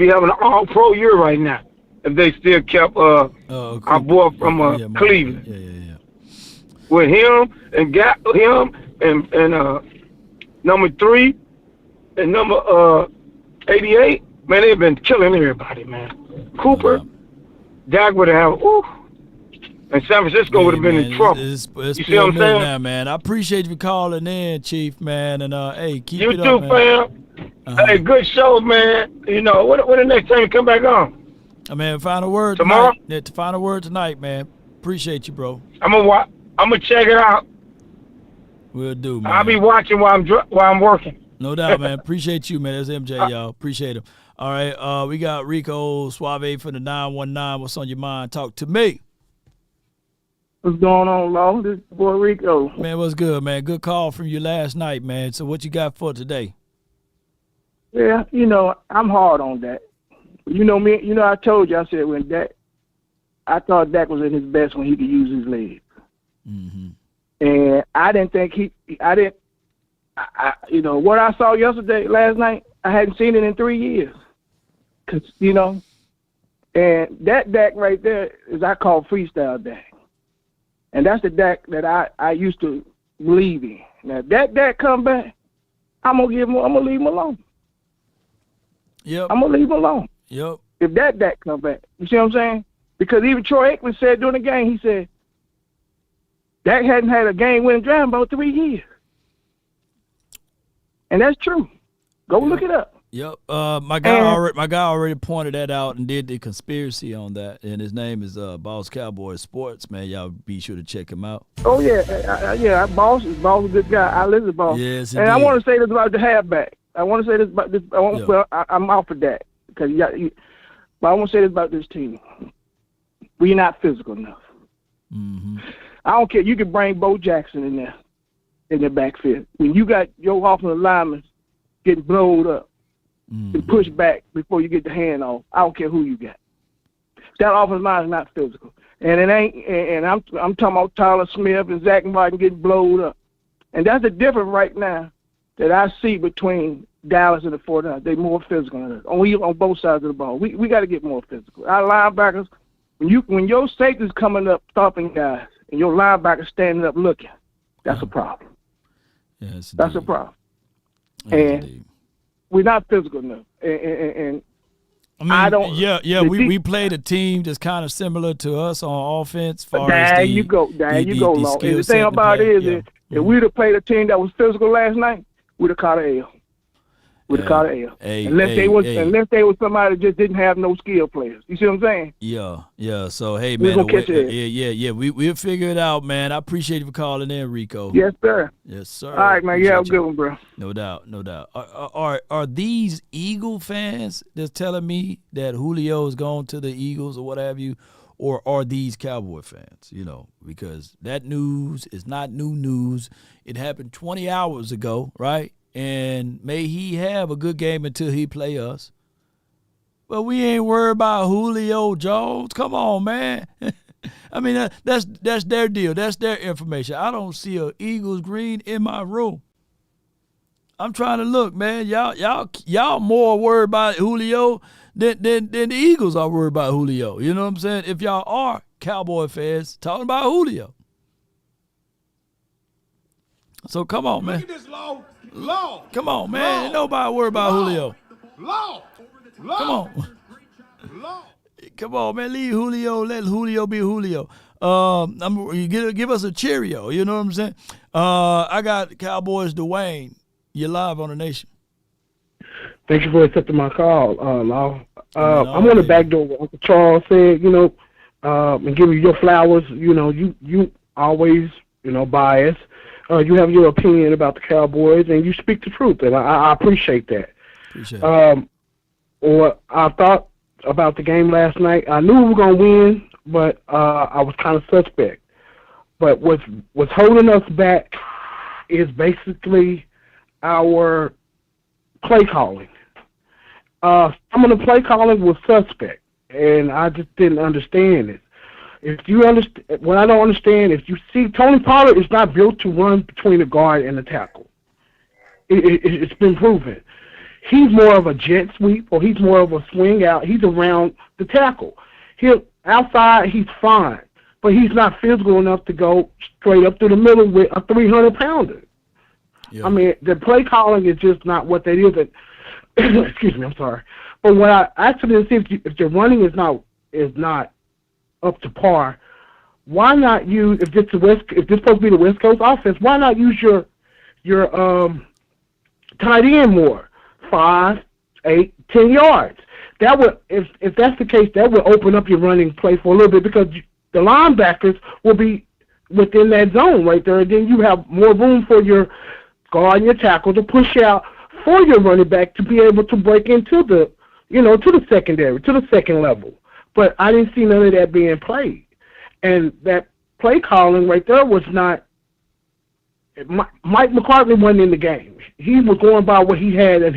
having an all-pro year right now if they still kept our boy from Cleveland. Yeah. With him and number 3 and number 88, man, they've been killing everybody, man. Cooper, Dak would have, and San Francisco would have been in trouble. It's you see what I'm saying? Now, man. I appreciate you for calling in, Chief, man. And hey, keep you it too, up, man. Fam. Hey, good show, man. When the next time you come back on? Man, final word tomorrow. Final word tonight, man. Appreciate you, bro. I'm gonna check it out. Will do, man. I'll be watching while I'm working. No doubt, man. Appreciate you, man. That's MJ, y'all. Appreciate him. All right, we got Rico Suave for the 919. What's on your mind? Talk to me. What's going on, Law? This is boy Rico. Man, what's good, man? Good call from you last night, man. So what you got for today? Yeah, I'm hard on Dak. You know me. I told you. I said I thought Dak was at his best when he could use his legs. Mm-hmm. And I didn't think what I saw last night, I hadn't seen it in 3 years. And that Dak right there is I call freestyle Dak. And that's the Dak that I used to believe in. Now, if that Dak come back, I'm gonna leave him alone. Yep. I'm gonna leave him alone. Yep. If that Dak come back, you see what I'm saying? Because even Troy Aikman said during the game, he said Dak hadn't had a game-winning drive in about 3 years, and that's true. Go look it up. Yep. My guy already pointed that out and did the conspiracy on that, and his name is Boss Cowboys Sports. Man, y'all be sure to check him out. Oh yeah, Boss is a good guy. I listen to Boss. Yes, and I want to say this about the halfback. I want to say this about this. I'm out for that because but I want to say this about this team. We're not physical enough. Mm-hmm. I don't care. You can bring Bo Jackson in there, in the backfield. When you got your offensive linemen getting blowed up and pushed back before you get the hand off, I don't care who you got. That offensive line is not physical. And it ain't. And I'm talking about Tyler Smith and Zach Martin getting blowed up. And that's the difference right now that I see between Dallas and the 49ers. They're more physical than us. On both sides of the ball. We got to get more physical. Our linebackers, when your safety's coming up stopping guys and your linebacker standing up looking, that's a problem. Yes, that's a problem. Yes, and we're not physical enough. And I mean, we played a team that's kind of similar to us on offense. There you go, Law. And the thing about it is, if we'd have played a team that was physical last night, we'd have caught an L. Unless they was somebody that just didn't have no skill players. You see what I'm saying? Yeah. So hey, man, we'll figure it out, man. I appreciate you for calling in, Rico. Yes, sir. Yes, sir. All right, man. You have a good one, bro. No doubt. Are these Eagle fans that's telling me that Julio is going to the Eagles or what have you, or are these Cowboy fans? Because that news is not new news. It happened 20 hours ago, right? And may he have a good game until he play us. But we ain't worried about Julio Jones. Come on, man. I mean, that's their deal. That's their information. I don't see a Eagles green in my room. I'm trying to look, man. Y'all more worried about Julio than the Eagles are worried about Julio. You know what I'm saying? If y'all are Cowboy fans talking about Julio. So come on, man. Look at this, Law. Come on, man. Ain't nobody worried about Julio. Law. Come on. Come on, man. Leave Julio. Let Julio be Julio. Give us a Cheerio. You know what I'm saying? I got Cowboys Dwayne. You're live on the Nation. Thank you for accepting my call, Law. I'm on the back door what Uncle Charles said, and give you your flowers. always, biased. You have your opinion about the Cowboys, and you speak the truth, and I appreciate that. Appreciate it. What I thought about the game last night, I knew we were going to win, but I was kind of suspect. But what's holding us back is basically our play calling. Some of the play calling was suspect, and I just didn't understand it. What I don't understand is you see Tony Pollard is not built to run between the guard and the tackle. It's been proven. He's more of a jet sweep, or he's more of a swing out. He's around the tackle. Outside, he's fine, but he's not physical enough to go straight up through the middle with a 300-pounder. Yeah. I mean, the play calling is just not what that is. Excuse me, I'm sorry. But what I actually see, if your running is not up to par, why not use, if this supposed to be the West Coast offense, why not use your tight end more, 5, 8, 10 yards? That would, if that's the case, that would open up your running play for a little bit, because the linebackers will be within that zone right there, and then you have more room for your guard and your tackle to push out for your running back to be able to break into the, to the secondary, to the second level. But I didn't see none of that being played. And that play calling right there was not – Mike McCartney wasn't in the game. He was going by what he had in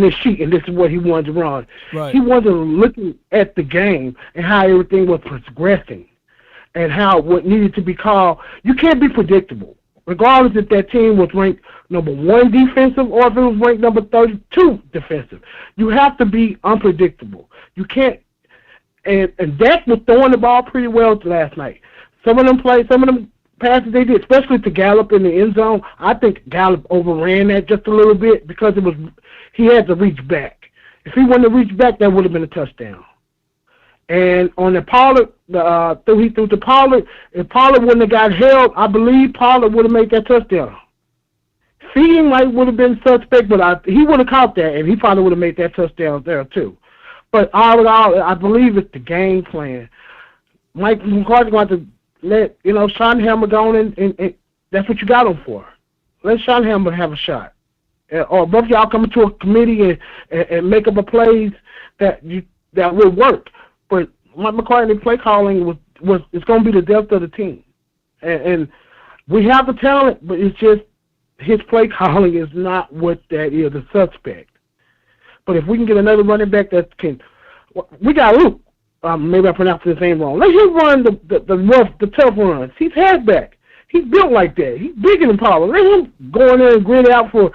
his sheet, and this is what he wanted to run. Right. He wasn't looking at the game and how everything was progressing and how what needed to be called. You can't be predictable, regardless if that team was ranked number 1 defensive or if it was ranked number 32 defensive. You have to be unpredictable. You can't. And Dak was throwing the ball pretty well last night. Some of them passes they did, especially to Gallup in the end zone, I think Gallup overran that just a little bit because he had to reach back. If he wouldn't have reached back, that would have been a touchdown. And on the Pollard, he threw to Pollard. If Pollard wouldn't have got held, I believe Pollard would have made that touchdown. Feeding would have been suspect, but he would have caught that, and he probably would have made that touchdown there too. But all in all, I believe it's the game plan. Mike McCarthy wants to let Schottenhammer go on, and that's what you got him for. Let Schottenhammer have a shot, or both of y'all come into a committee and make up a plays that will work. But Mike McCarthy play calling is going to be the depth of the team, and we have the talent, but it's just his play calling is not what that is. A suspect. But if we can get another running back that can, we got Luke. Maybe I pronounced his name wrong. Let him run the tough runs. He's halfback. He's built like that. He's bigger than Pollard. Let him go in there and grit out for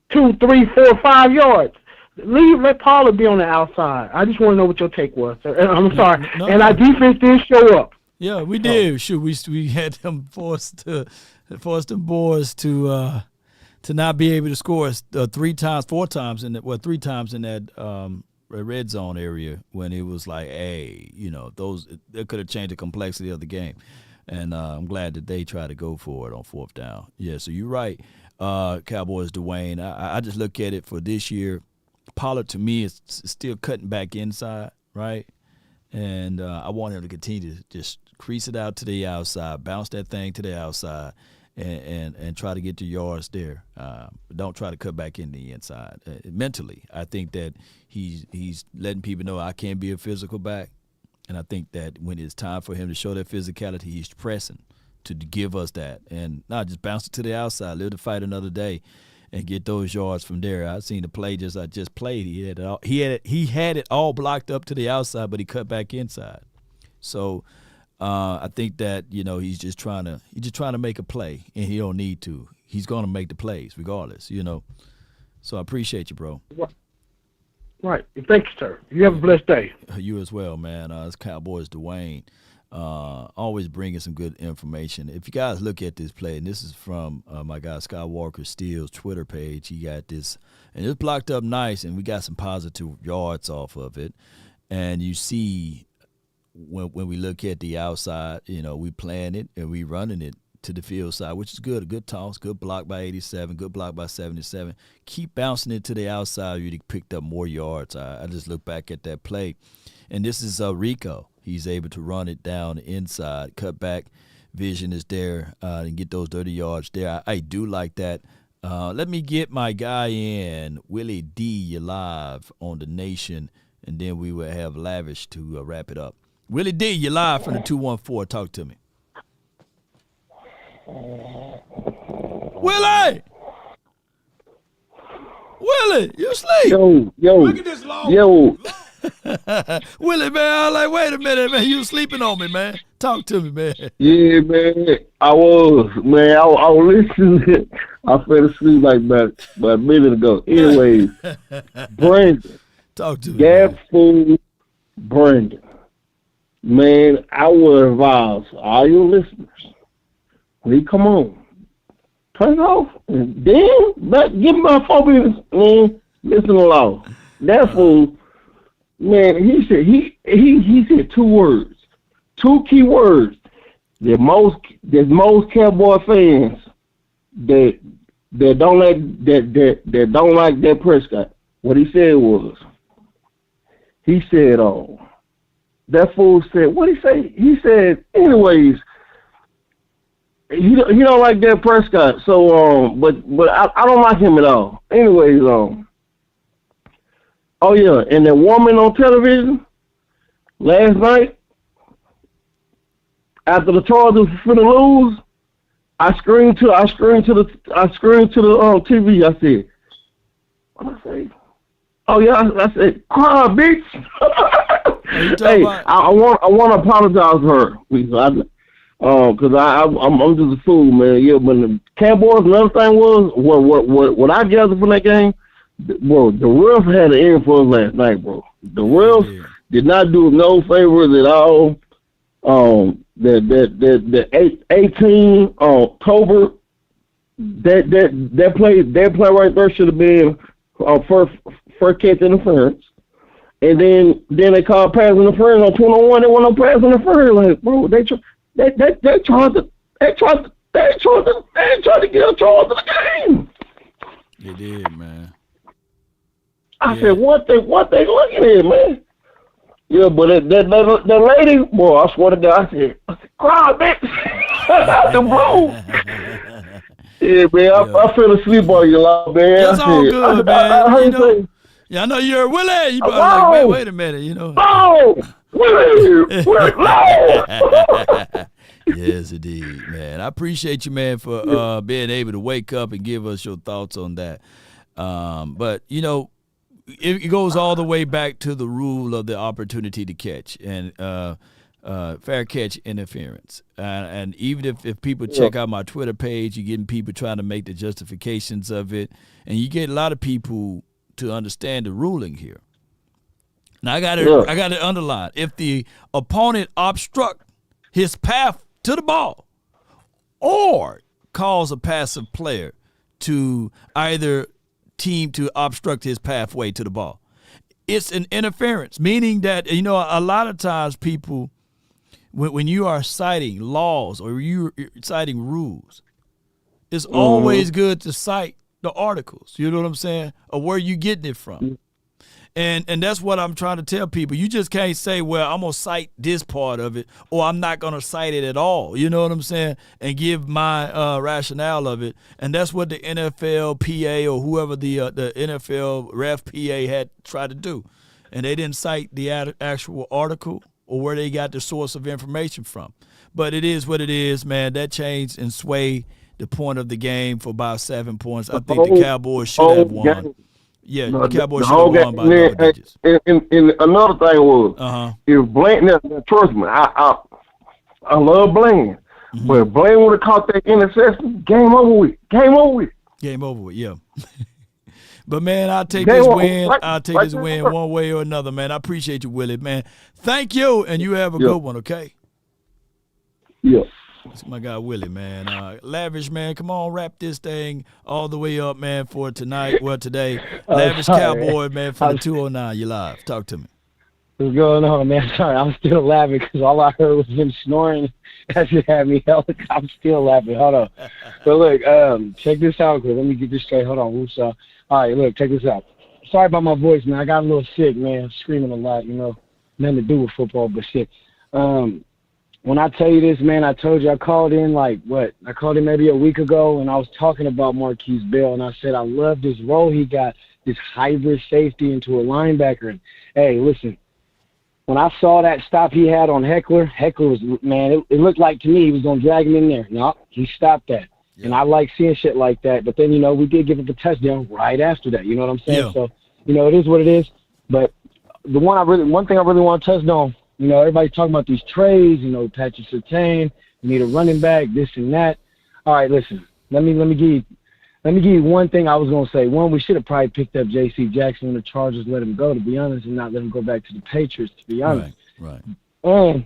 2, 3, 4, 5 yards. Let Pollard be on the outside. I just want to know what your take was, sir. I'm sorry. And our defense did show up. Yeah, we did. Shoot, we had them forced them boys to not be able to score 3 times, 4 times 3 times in that red zone area when it was like, hey, that could have changed the complexity of the game. And I'm glad that they tried to go for it on 4th down. Yeah, so you're right, Cowboys, Dwayne. I just look at it for this year. Pollard, to me, is still cutting back inside, right? And I want him to continue to just crease it out to the outside, bounce that thing to the outside, and try to get the yards there. Don't try to cut back in the inside. Mentally, I think that he's letting people know I can be a physical back, and I think that when it's time for him to show that physicality, he's pressing to give us that, and not just bounce it to the outside, live to fight another day, and get those yards from there. I seen the play I just played. He had it all blocked up to the outside, but he cut back inside. So I think that he's just trying to make a play, and he don't need to. He's going to make the plays regardless. So I appreciate you, bro. Right. Thank you, sir. You have a blessed day. You as well, man. It's Cowboys Dwayne. Always bringing some good information. If you guys look at this play, and this is from my guy Skywalker Steele's Twitter page, he got this, and it's blocked up nice, and we got some positive yards off of it. And you see when we look at the outside, we playing it and we running it to the field side, which is good. A good toss, good block by 87, good block by 77. Keep bouncing it to the outside. You picked up more yards. I just look back at that play, and this is Rico. He's able to run it down the inside, cut back, vision is there and get those 30 yards there. I do like that. Let me get my guy in, Willie D. You live on the Nation, and then we will have Lavish to wrap it up. Willie D. You live from the 214. Talk to me. Willie! Willie, you sleep? Look at this long. Willie, man, I was like, wait a minute, man. You sleeping on me, man. Talk to me, man. Yeah, man. I was listening. I fell asleep like about a minute ago. Anyways, Brandon. Talk to me. Gap fool Brandon. Man, I would advise all your listeners, please come on. Turn it off. And then give my 4 minutes, man. Listen along. That fool, man, he said 2 words. 2 key words that most Cowboy fans that don't like Dak Prescott. What he said was, that fool said, what he say? He said, anyways, he don't like Dak Prescott, so but I don't like him at all. Anyways, oh yeah, and that woman on television last night, after the Chargers were finna lose, I screamed to the TV. I said, what I say? Oh yeah, I said, cry, bitch. Hey, I want to apologize to her because I'm just a fool, man. Yeah, but the Cowboys, another thing was what I gathered from that game. Bro, the refs had an influence last night, bro. The refs did not do no favors at all. The 18 October that play right there should have been first catch interference, and then they called pass interference on 2-on-1. There wasn't no pass interference. Like, bro, they tried to get a charge of the game. They did, man. I said, what they looking at, man? Yeah, but that lady, boy, I swear to God, I said, cry, bitch. The blow. Yeah, man, I fell asleep on you, man. That's all good, man. I know you're Willie. You probably like, wait a minute, Willie, Yes, indeed, man. I appreciate you, man, for being able to wake up and give us your thoughts on that. But, it goes all the way back to the rule of the opportunity to catch and fair catch interference. And even if people check out my Twitter page, you're getting people trying to make the justifications of it. And you get a lot of people to understand the ruling here. Now, I got to underline. If the opponent obstruct his path to the ball or cause a passive player to either team to obstruct his pathway to the ball, it's an interference, meaning that, a lot of times people, when you are citing laws or you're citing rules, it's always good to cite the articles, you know what I'm saying, or where you getting it from. And that's what I'm trying to tell people. You just can't say, well, I'm going to cite this part of it or I'm not going to cite it at all. You know what I'm saying? And give my rationale of it. And that's what the NFL PA or whoever the NFL ref PA had tried to do. And they didn't cite the actual article or where they got the source of information from. But it is what it is, man. That changed and swayed the point of the game for about 7 points. I think the Cowboys should have won. Yeah, the Cowboys should have won by double digits. And another thing was, if Bland, trust me, I love Bland, but if Bland would have caught that interception, game over with. Game over with, yeah. But, man, I'll take this win. I'll take this win one way or another, man. I appreciate you, Willie, man. Thank you, and you have a good one, okay? Yeah. That's my guy, Willie, man. Lavish, man, come on, wrap this thing all the way up, man, for tonight. Well, today. Lavish Cowboy, man, for the 209. You live. Talk to me. What's going on, man? Sorry, I'm still laughing because all I heard was him snoring. That just had me hell. I'm still laughing. Hold on. But look, check this out, Chris. Let me get this straight. Hold on. Whoops. All right, look, check this out. Sorry about my voice, man. I got a little sick, man. Screaming a lot, nothing to do with football, but sick. when I tell you this, man, I told you I called in I called in maybe a week ago, and I was talking about Marquise Bell, and I said I love this role he got, this hybrid safety into a linebacker. And, hey, listen, when I saw that stop he had on Heckler was, man, it looked like to me he was going to drag him in there. No, he stopped that. Yeah. And I like seeing shit like that. But then, we did give up a touchdown right after that. You know what I'm saying? Yeah. So, it is what it is. But one thing I really want to touch on, everybody's talking about these trades, Patrick Surtain, you need a running back, this and that. All right, listen, let me give you one thing I was going to say. One, we should have probably picked up J.C. Jackson when the Chargers let him go, to be honest, and not let him go back to the Patriots, to be honest. Right. And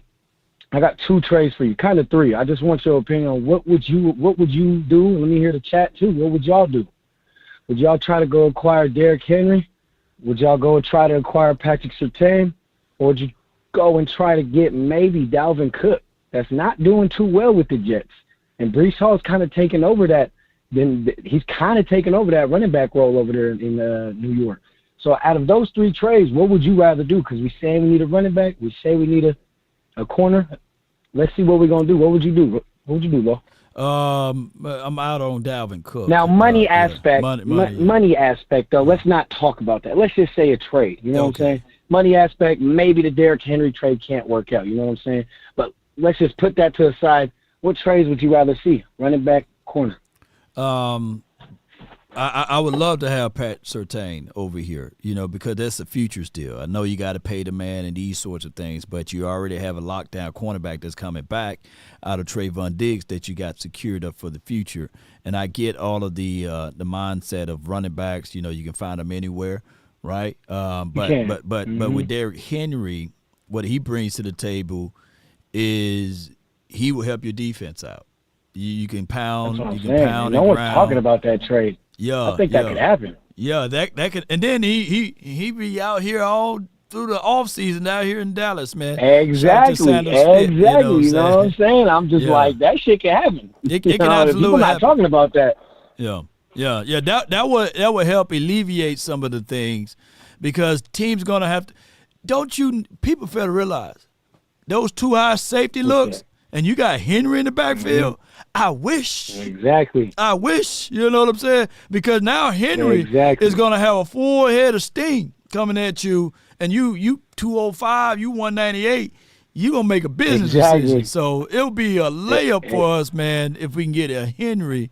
I got 2 trades for you, kind of 3. I just want your opinion on what would you do? Let me hear the chat, too. What would y'all do? Would y'all try to go acquire Derrick Henry? Would y'all go and try to acquire Patrick Surtain? Or would you go and try to get maybe Dalvin Cook? That's not doing too well with the Jets. And Breece Hall's kind of taking over that. Then he's kind of taken over that running back role over there in New York. So out of those 3 trades, what would you rather do? Because we say we need a running back. We say we need a corner. Let's see what we're going to do. What would you do? What would you do, Bo? I'm out on Dalvin Cook. Now, money aspect, money aspect, though, let's not talk about that. Let's just say a trade. You know what I'm saying? Money aspect, maybe the Derrick Henry trade can't work out. You know what I'm saying? But let's just put that to the side. What trades would you rather see? Running back, corner? I would love to have Pat Surtain over here, because that's a futures deal. I know you got to pay the man and these sorts of things, but you already have a lockdown cornerback that's coming back out of Trayvon Diggs that you got secured up for the future. And I get all of the mindset of running backs. You can find them anywhere, right? But with Derrick Henry, what he brings to the table is he will help your defense out. You can pound. You can pound. No one's talking about that trade. Yeah, I think that could happen. Yeah, that could. And then he be out here all through the off season out here in Dallas, man. Exactly. You know what I'm saying? I'm just like, that shit can happen. It can absolutely people not talking about that. Yeah. That would help alleviate some of the things, because teams gonna have to. People fail to realize those 2 high safety looks. And you got Henry in the backfield. I wish. Exactly. I wish. You know what I'm saying? Because now Henry is going to have a full head of steam coming at you. And you 205, you 198, you're going to make a business decision. So it'll be a layup for us, man, if we can get a Henry.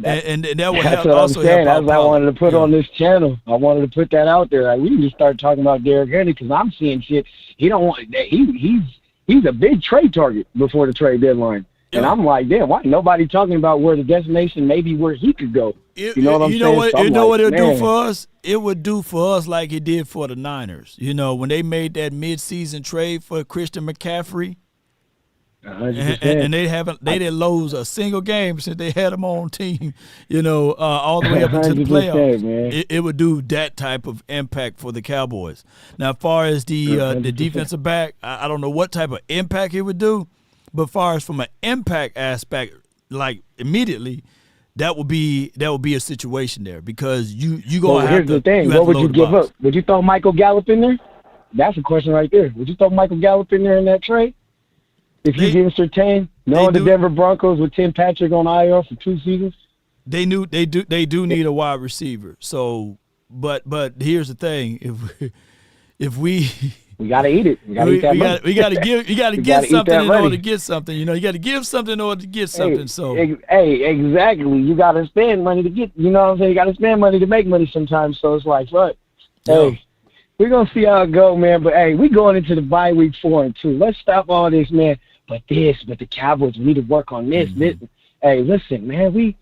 And that would help. That's what I'm saying. That's what I wanted to put on this channel. I wanted to put that out there. Like, we need to start talking about Derrick Henry, because I'm seeing shit. He don't want he's a big trade target before the trade deadline. Yeah. And I'm like, damn, why nobody talking about where the destination, maybe where he could go? You know what I'm saying? You know what it'll do for us? It would do for us like it did for the Niners. When they made that midseason trade for Christian McCaffrey. 100%. And they didn't lose a single game since they had him on team, all the way up into the playoffs. It would do that type of impact for the Cowboys. Now, as far as the defensive back, I don't know what type of impact it would do, but as far as from an impact aspect, like immediately, that would be a situation there, because you go. Well, here's the thing: what would you give up? Would you throw Michael Gallup in there? That's a question right there. Would you throw Michael Gallup in there in that trade? If you give Surtain, knowing the Denver Broncos with Tim Patrick on IR for 2 seasons, they do need a wide receiver. So, but here's the thing: if we gotta eat it, we gotta give something in order to get something. You got to give something in order to get something. Exactly. You gotta spend money to get. You know what I'm saying? You gotta spend money to make money sometimes. So it's like, look, hey. We're going to see how it go, man. But, hey, we going into the bye week 4 and 2. Let's stop all this, man. But the Cowboys, we need to work on this. Hey, listen, man,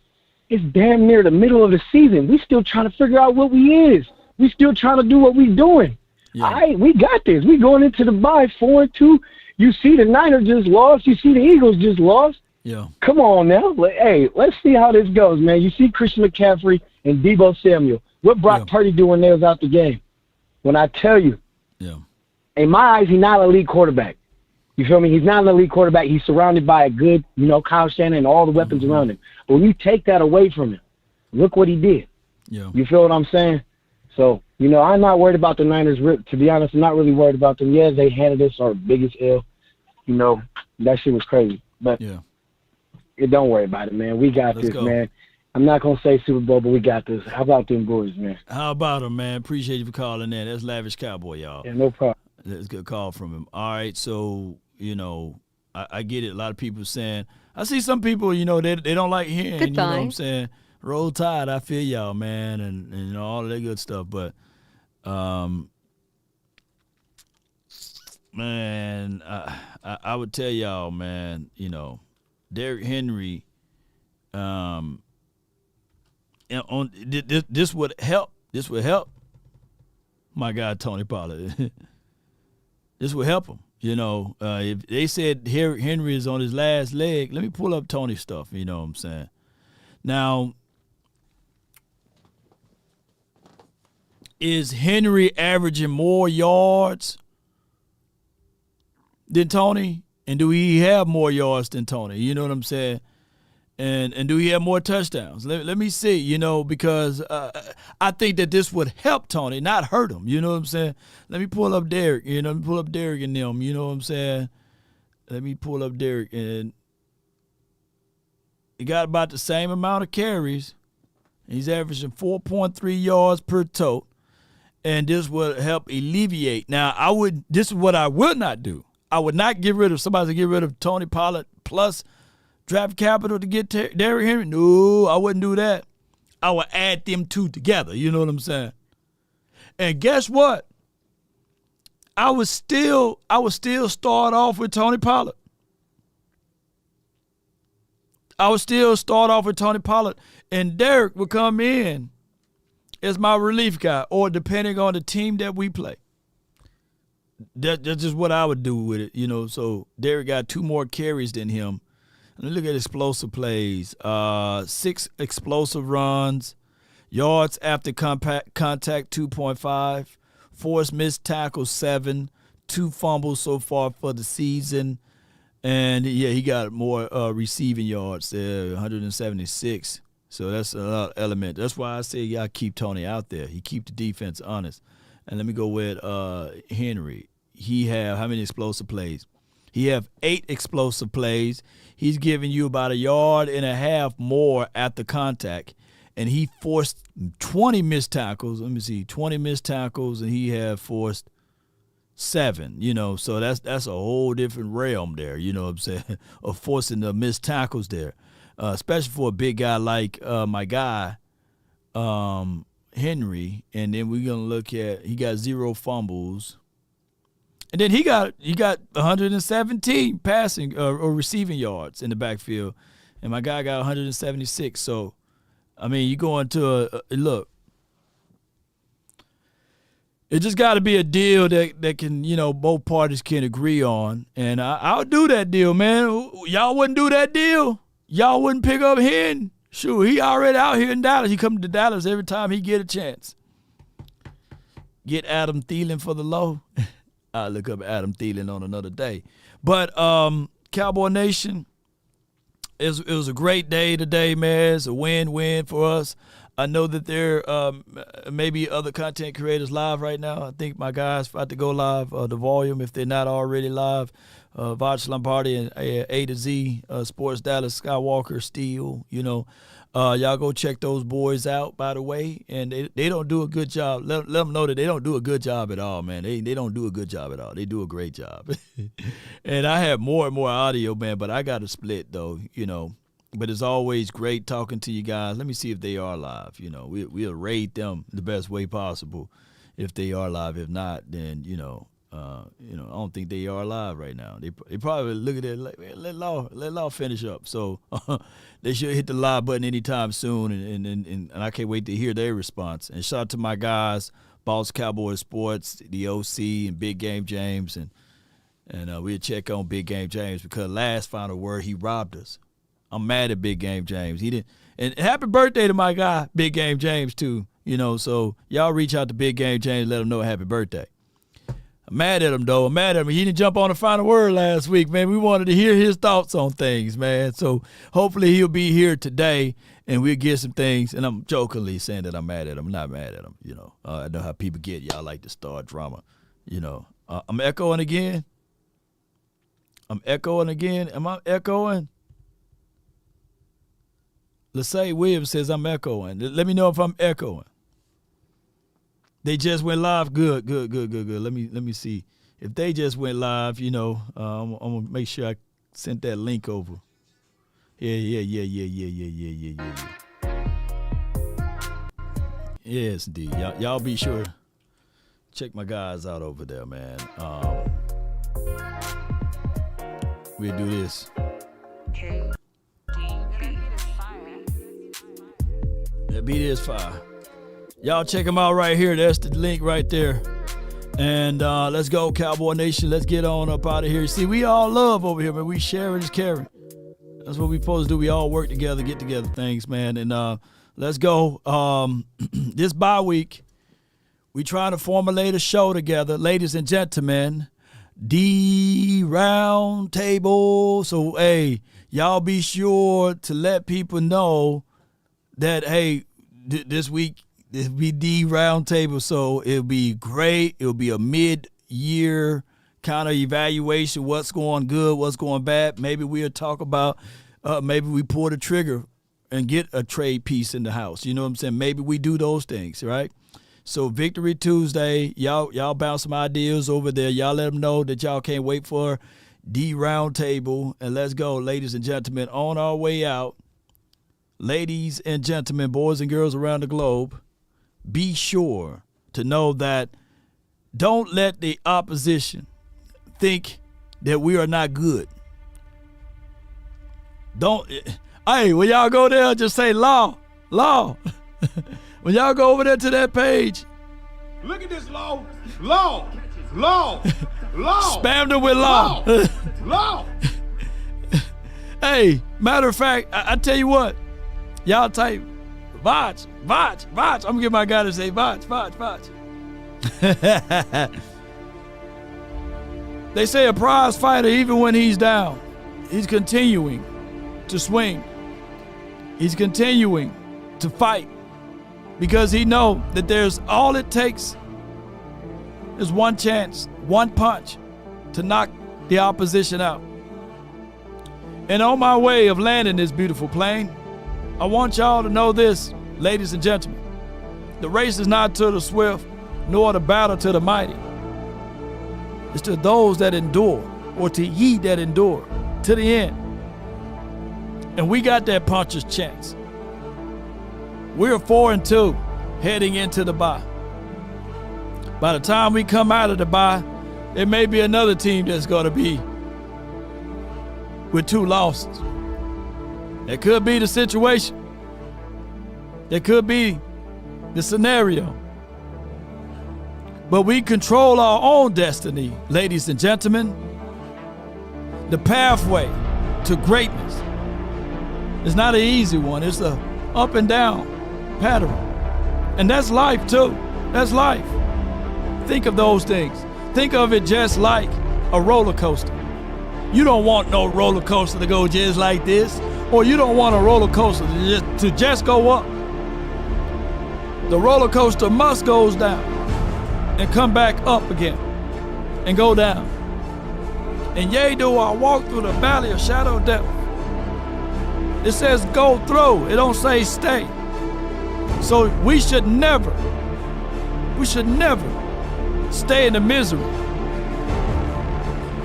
it's damn near the middle of the season. We still trying to figure out what we is. We still trying to do what we doing. Yeah. All right, we got this. We going into the bye 4 and 2. You see the Niners just lost. You see the Eagles just lost. Yeah. Come on now. Hey, let's see how this goes, man. You see Christian McCaffrey and Deebo Samuel. What Brock Purdy doing when they was out the game? When I tell you, in my eyes, he's not an elite quarterback. You feel me? He's not an elite quarterback. He's surrounded by a good, Kyle Shanahan and all the weapons around him. But when you take that away from him, look what he did. Yeah. You feel what I'm saying? So, I'm not worried about the Niners. To be honest, I'm not really worried about them. Yeah, they handed us our biggest L. You know, that shit was crazy. But don't worry about it, man. We got this, man. I'm not going to say Super Bowl, but we got this. How about them boys, man? How about them, man? Appreciate you for calling in. That's Lavish Cowboy, y'all. Yeah, no problem. That's a good call from him. All right, so, you know, I get it. A lot of people saying, I see some people, you know, they don't like hearing, you know what I'm saying? Roll Tide, I feel y'all, man, and you know, all of that good stuff. But, man, I would tell y'all, man, you know, Derrick Henry, this would help. This would help my guy Tony Pollard. This would help him. You know, if they said Henry is on his last leg, let me pull up Tony's stuff. You know what I'm saying? Now, is Henry averaging more yards than Tony? And do he have more yards than Tony? You know what I'm saying? And do he have more touchdowns? Let me see, you know, because I think that this would help Tony, not hurt him. You know what I'm saying? Let me pull up Derrick. You know, let me pull up Derrick and them. You know what I'm saying? Let me pull up Derrick. And he got about the same amount of carries. He's averaging 4.3 yards per tote. And this would help alleviate. Now, this is what I would not do. I would not get rid of Tony Pollard plus draft capital to get Derrick Henry. No, I wouldn't do that. I would add them two together. You know what I'm saying? And guess what? I would still start off with Tony Pollard. And Derrick would come in as my relief guy, or depending on the team that we play. That's just what I would do with it, you know. So Derrick got 2 more carries than him. And look at explosive plays. 6 explosive runs, yards after contact 2.5, forced missed tackles 7, 2 fumbles so far for the season, and he got more receiving yards there, 176. So that's another element. That's why I say y'all keep Tony out there. He keep the defense honest. And let me go with Henry. He have how many explosive plays? He have 8 explosive plays. He's giving you about 1.5 yards more after contact, and he forced 20 missed tackles. Let me see, 20 missed tackles, and he have forced 7. You know, so that's a whole different realm there. You know what I'm saying? Of forcing the missed tackles there, especially for a big guy like my guy Henry. And then we're gonna look at he got 0 fumbles. And then he got 117 passing or receiving yards in the backfield, and my guy got 176. So, I mean, you go into a look. It just got to be a deal that can, you know, both parties can agree on, and I'll do that deal, man. Y'all wouldn't do that deal. Y'all wouldn't pick up Hen. Sure, he already out here in Dallas. He come to Dallas every time he get a chance. Get Adam Thielen for the low. I'll look up Adam Thielen on another day. But Cowboy Nation, it was a great day today, man. It's a win-win for us. I know that there may be other content creators live right now. I think my guys about to go live, the volume, if they're not already live. Voch Lombardi and A to Z, Sports Dallas, Skywalker, Steele, you know. Y'all go check those boys out, by the way. And they don't do a good job. Let them know that they don't do a good job at all, man. They don't do a good job at all. They do a great job. And I have more and more audio, man, but I got to split, though, you know. But it's always great talking to you guys. Let me see if they are live. You know, we'll rate them the best way possible if they are live. If not, then, you know, I don't think they are live right now. They probably look at it like, man, let Law finish up. So they should hit the live button anytime soon, and I can't wait to hear their response. And shout out to my guys, Boss Cowboys Sports, the OC, and Big Game James, and we'll check on Big Game James because last final word he robbed us. I'm mad at Big Game James. He didn't. And happy birthday to my guy, Big Game James, too. You know, so y'all reach out to Big Game James, let him know happy birthday. I'm mad at him, though. I'm mad at him. He didn't jump on the final word last week, man. We wanted to hear his thoughts on things, man. So hopefully he'll be here today, and we'll get some things. And I'm jokingly saying that I'm mad at him. I'm not mad at him, you know. I know how people get. Y'all like to start drama, you know. I'm echoing again. I'm echoing again. Am I echoing? Lassay Williams says I'm echoing. Let me know if I'm echoing. They just went live. Good. Let me see. If they just went live, I'm gonna make sure I sent that link over. Yeah. Yes, indeed. Y'all be sure check my guys out over there, man. We'll do this. That beat is fire. Y'all check them out right here. That's the link right there. And let's go, Cowboy Nation. Let's get on up out of here. See, we all love over here, man. We sharing is caring. That's what we supposed to do. We all work together, get together things, man. And let's go. This bye week, we trying to formulate a show together. Ladies and gentlemen, D Round Table. So, hey, y'all be sure to let people know that, hey, this week, it'll be D Round Table. So it'll be great. It'll be a mid-year kind of evaluation. What's going good, what's going bad. Maybe we'll talk about, maybe we pull the trigger and get a trade piece in the house. You know what I'm saying? Maybe we do those things, right? So Victory Tuesday, y'all bounce some ideas over there. Y'all let them know that y'all can't wait for D Round Table. And let's go, ladies and gentlemen, on our way out. Ladies and gentlemen, boys and girls around the globe, be sure to know that don't let the opposition think that we are not good. Hey, when y'all go there, just say law. When y'all go over there to that page. Look at this law. Spam them with law. Law. Hey, matter of fact, I tell you what. Y'all type Vach. I'm gonna get my guy to say Vach. They say a prize fighter, even when he's down, he's continuing to swing. He's continuing to fight because he know that there's all it takes is one chance, one punch to knock the opposition out. And on my way of landing this beautiful plane, I want y'all to know this, ladies and gentlemen. The race is not to the swift, nor the battle to the mighty. It's to those that endure, or to ye that endure, to the end. And we got that puncher's chance. We're 4-2 heading into the bye. By the time we come out of the bye, there may be another team that's going to be with 2 losses. That could be the situation. That could be the scenario. But we control our own destiny, ladies and gentlemen. The pathway to greatness is not an easy one. It's a up and down pattern. And that's life too. That's life. Think of those things. Think of it just like a roller coaster. You don't want no roller coaster to go just like this, or you don't want a roller coaster to just go up. The roller coaster must goes down and come back up again and go down. And yea, though I walk through the valley of shadow of death, it says go through. It don't say stay. So we should never stay in the misery.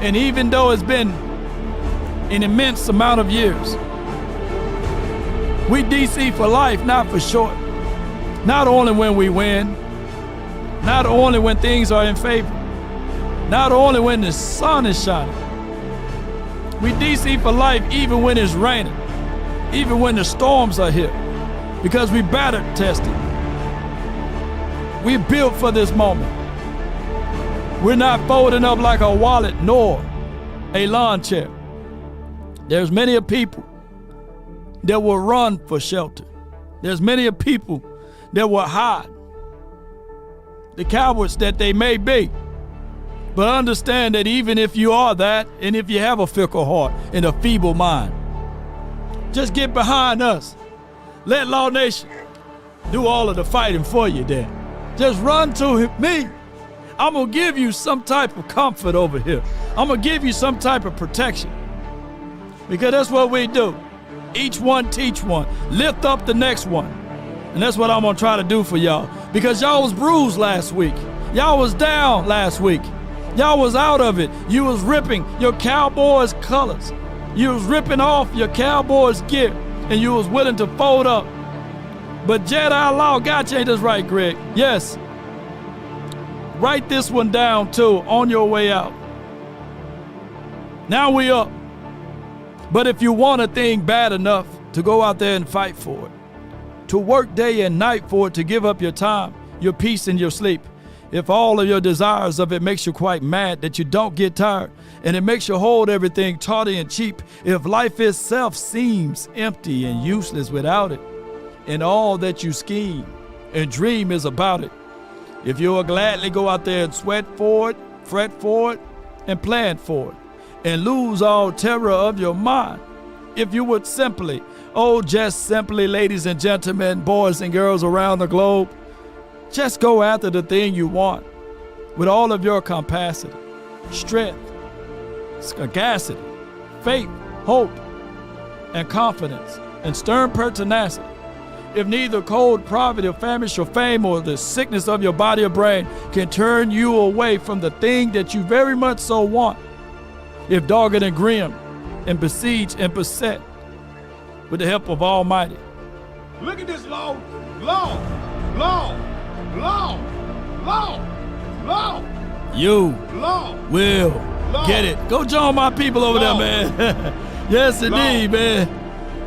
And even though it's been an immense amount of years, we DC for life, not for short. Not only when we win, not only when things are in favor, not only when the sun is shining. We DC for life even when it's raining, even when the storms are here, because we battle tested. We're built for this moment. We're not folding up like a wallet nor a lawn chair. There's many a people that will run for shelter. There's many a people that will hide. The cowards that they may be. But understand that even if you are that, and if you have a fickle heart and a feeble mind, just get behind us. Let Law Nation do all of the fighting for you there. Just run to me. I'm going to give you some type of comfort over here. I'm going to give you some type of protection. Because that's what we do. Each one teach one. Lift up the next one. And that's what I'm going to try to do for y'all. Because y'all was bruised last week. Y'all was down last week. Y'all was out of it. You was ripping your Cowboys colors. You was ripping off your Cowboys gear. And you was willing to fold up. But Jedi Law got you. Ain't this right, Greg? Yes. Write this one down, too, on your way out. Now we up. But if you want a thing bad enough to go out there and fight for it, to work day and night for it, to give up your time, your peace, and your sleep, if all of your desires of it makes you quite mad that you don't get tired, and it makes you hold everything tawdry and cheap, if life itself seems empty and useless without it, and all that you scheme and dream is about it, if you will gladly go out there and sweat for it, fret for it, and plan for it, and lose all terror of your mind, if you would simply, oh, just simply, ladies and gentlemen, boys and girls around the globe, just go after the thing you want with all of your capacity, strength, sagacity, faith, hope, and confidence, and stern pertinacity. If neither cold poverty or famish or fame or the sickness of your body or brain can turn you away from the thing that you very much so want, if dogged and grim and besieged and beset with the help of Almighty. Look at this law. You will get it. Go join my people over there, man. Yes, indeed, man.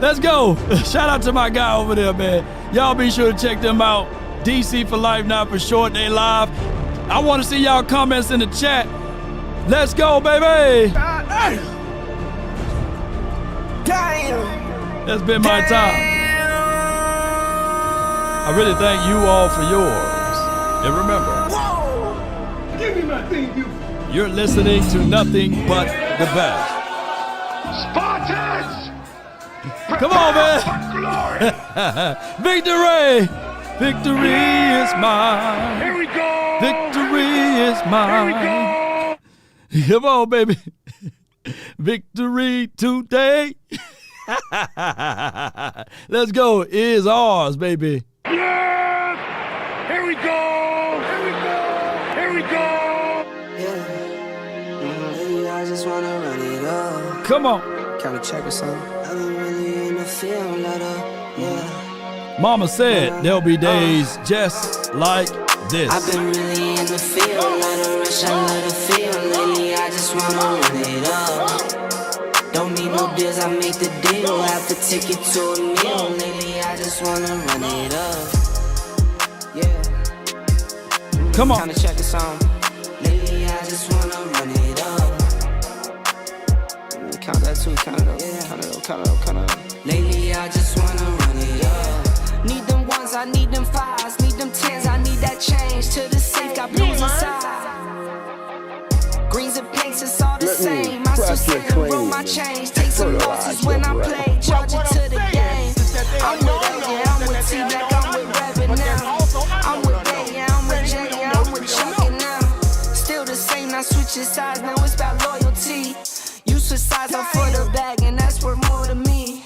Let's go. Shout out to my guy over there, man. Y'all be sure to check them out. DC for Life Now for short. They live. I want to see y'all comments in the chat. Let's go, baby. That's been my time. I really thank you all for yours. And remember, Give me my thing, you. You're listening to nothing but the best. Spartans! Come on, man. Victory! Victory is mine. Here we go. Victory is mine. Here we go. Come on, baby. Victory today. Let's go. It is ours, baby. Yes! Here we go. Here we go. Here we go. Yeah, I just wanna run it up. Come on. Kind of check or something. I've been really in the field, yeah. Mama said there'll be days just like this. I've been really in the field, let her rush, I let her feel. Lately, I just wanna run it up. Don't need no deals, I make the deal. Have to take it to a meal. Lately, I just wanna run it up. Yeah. Come on. Kinda check a song. Lately, I just wanna run it up. Count that too, count it up. Count it up. Lately, I just wanna run it up. Need them ones, I need them fives. Need them tens, I need that change. To the safe, got blues inside. Greens and pinks, it's all the same. I still say to roll my change. Take some losses when I play. Charge it to the game. I'm with A, yeah, I'm with T-Black, I'm with Rabbit now. I'm with Bay, yeah, I'm with J, yeah, I'm with Chuck and now. Still the same, now switching sides, now it's about loyalty. You switch sides, I'm for the bag, and that's worth more to me.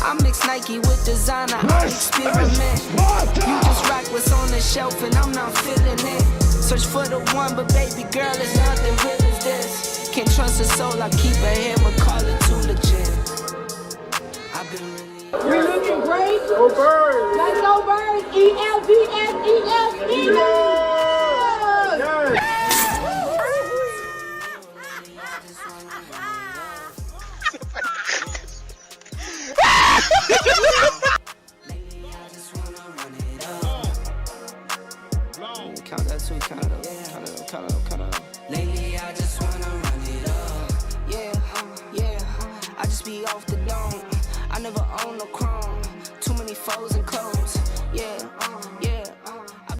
I mix Nike with designer, I experiment. You just rock what's on the shelf, and I'm not feeling it. Search for the one, but baby girl, it's nothing real as this. Can't trust a soul, I keep a hammer, call it too legit. I've been really... We're looking great. Go Birds. Let's go Birds. Eagles. Count that too, count it up. Lately, I just wanna run it up. Yeah. I just be off the dome. I never own no chrome. Too many foes and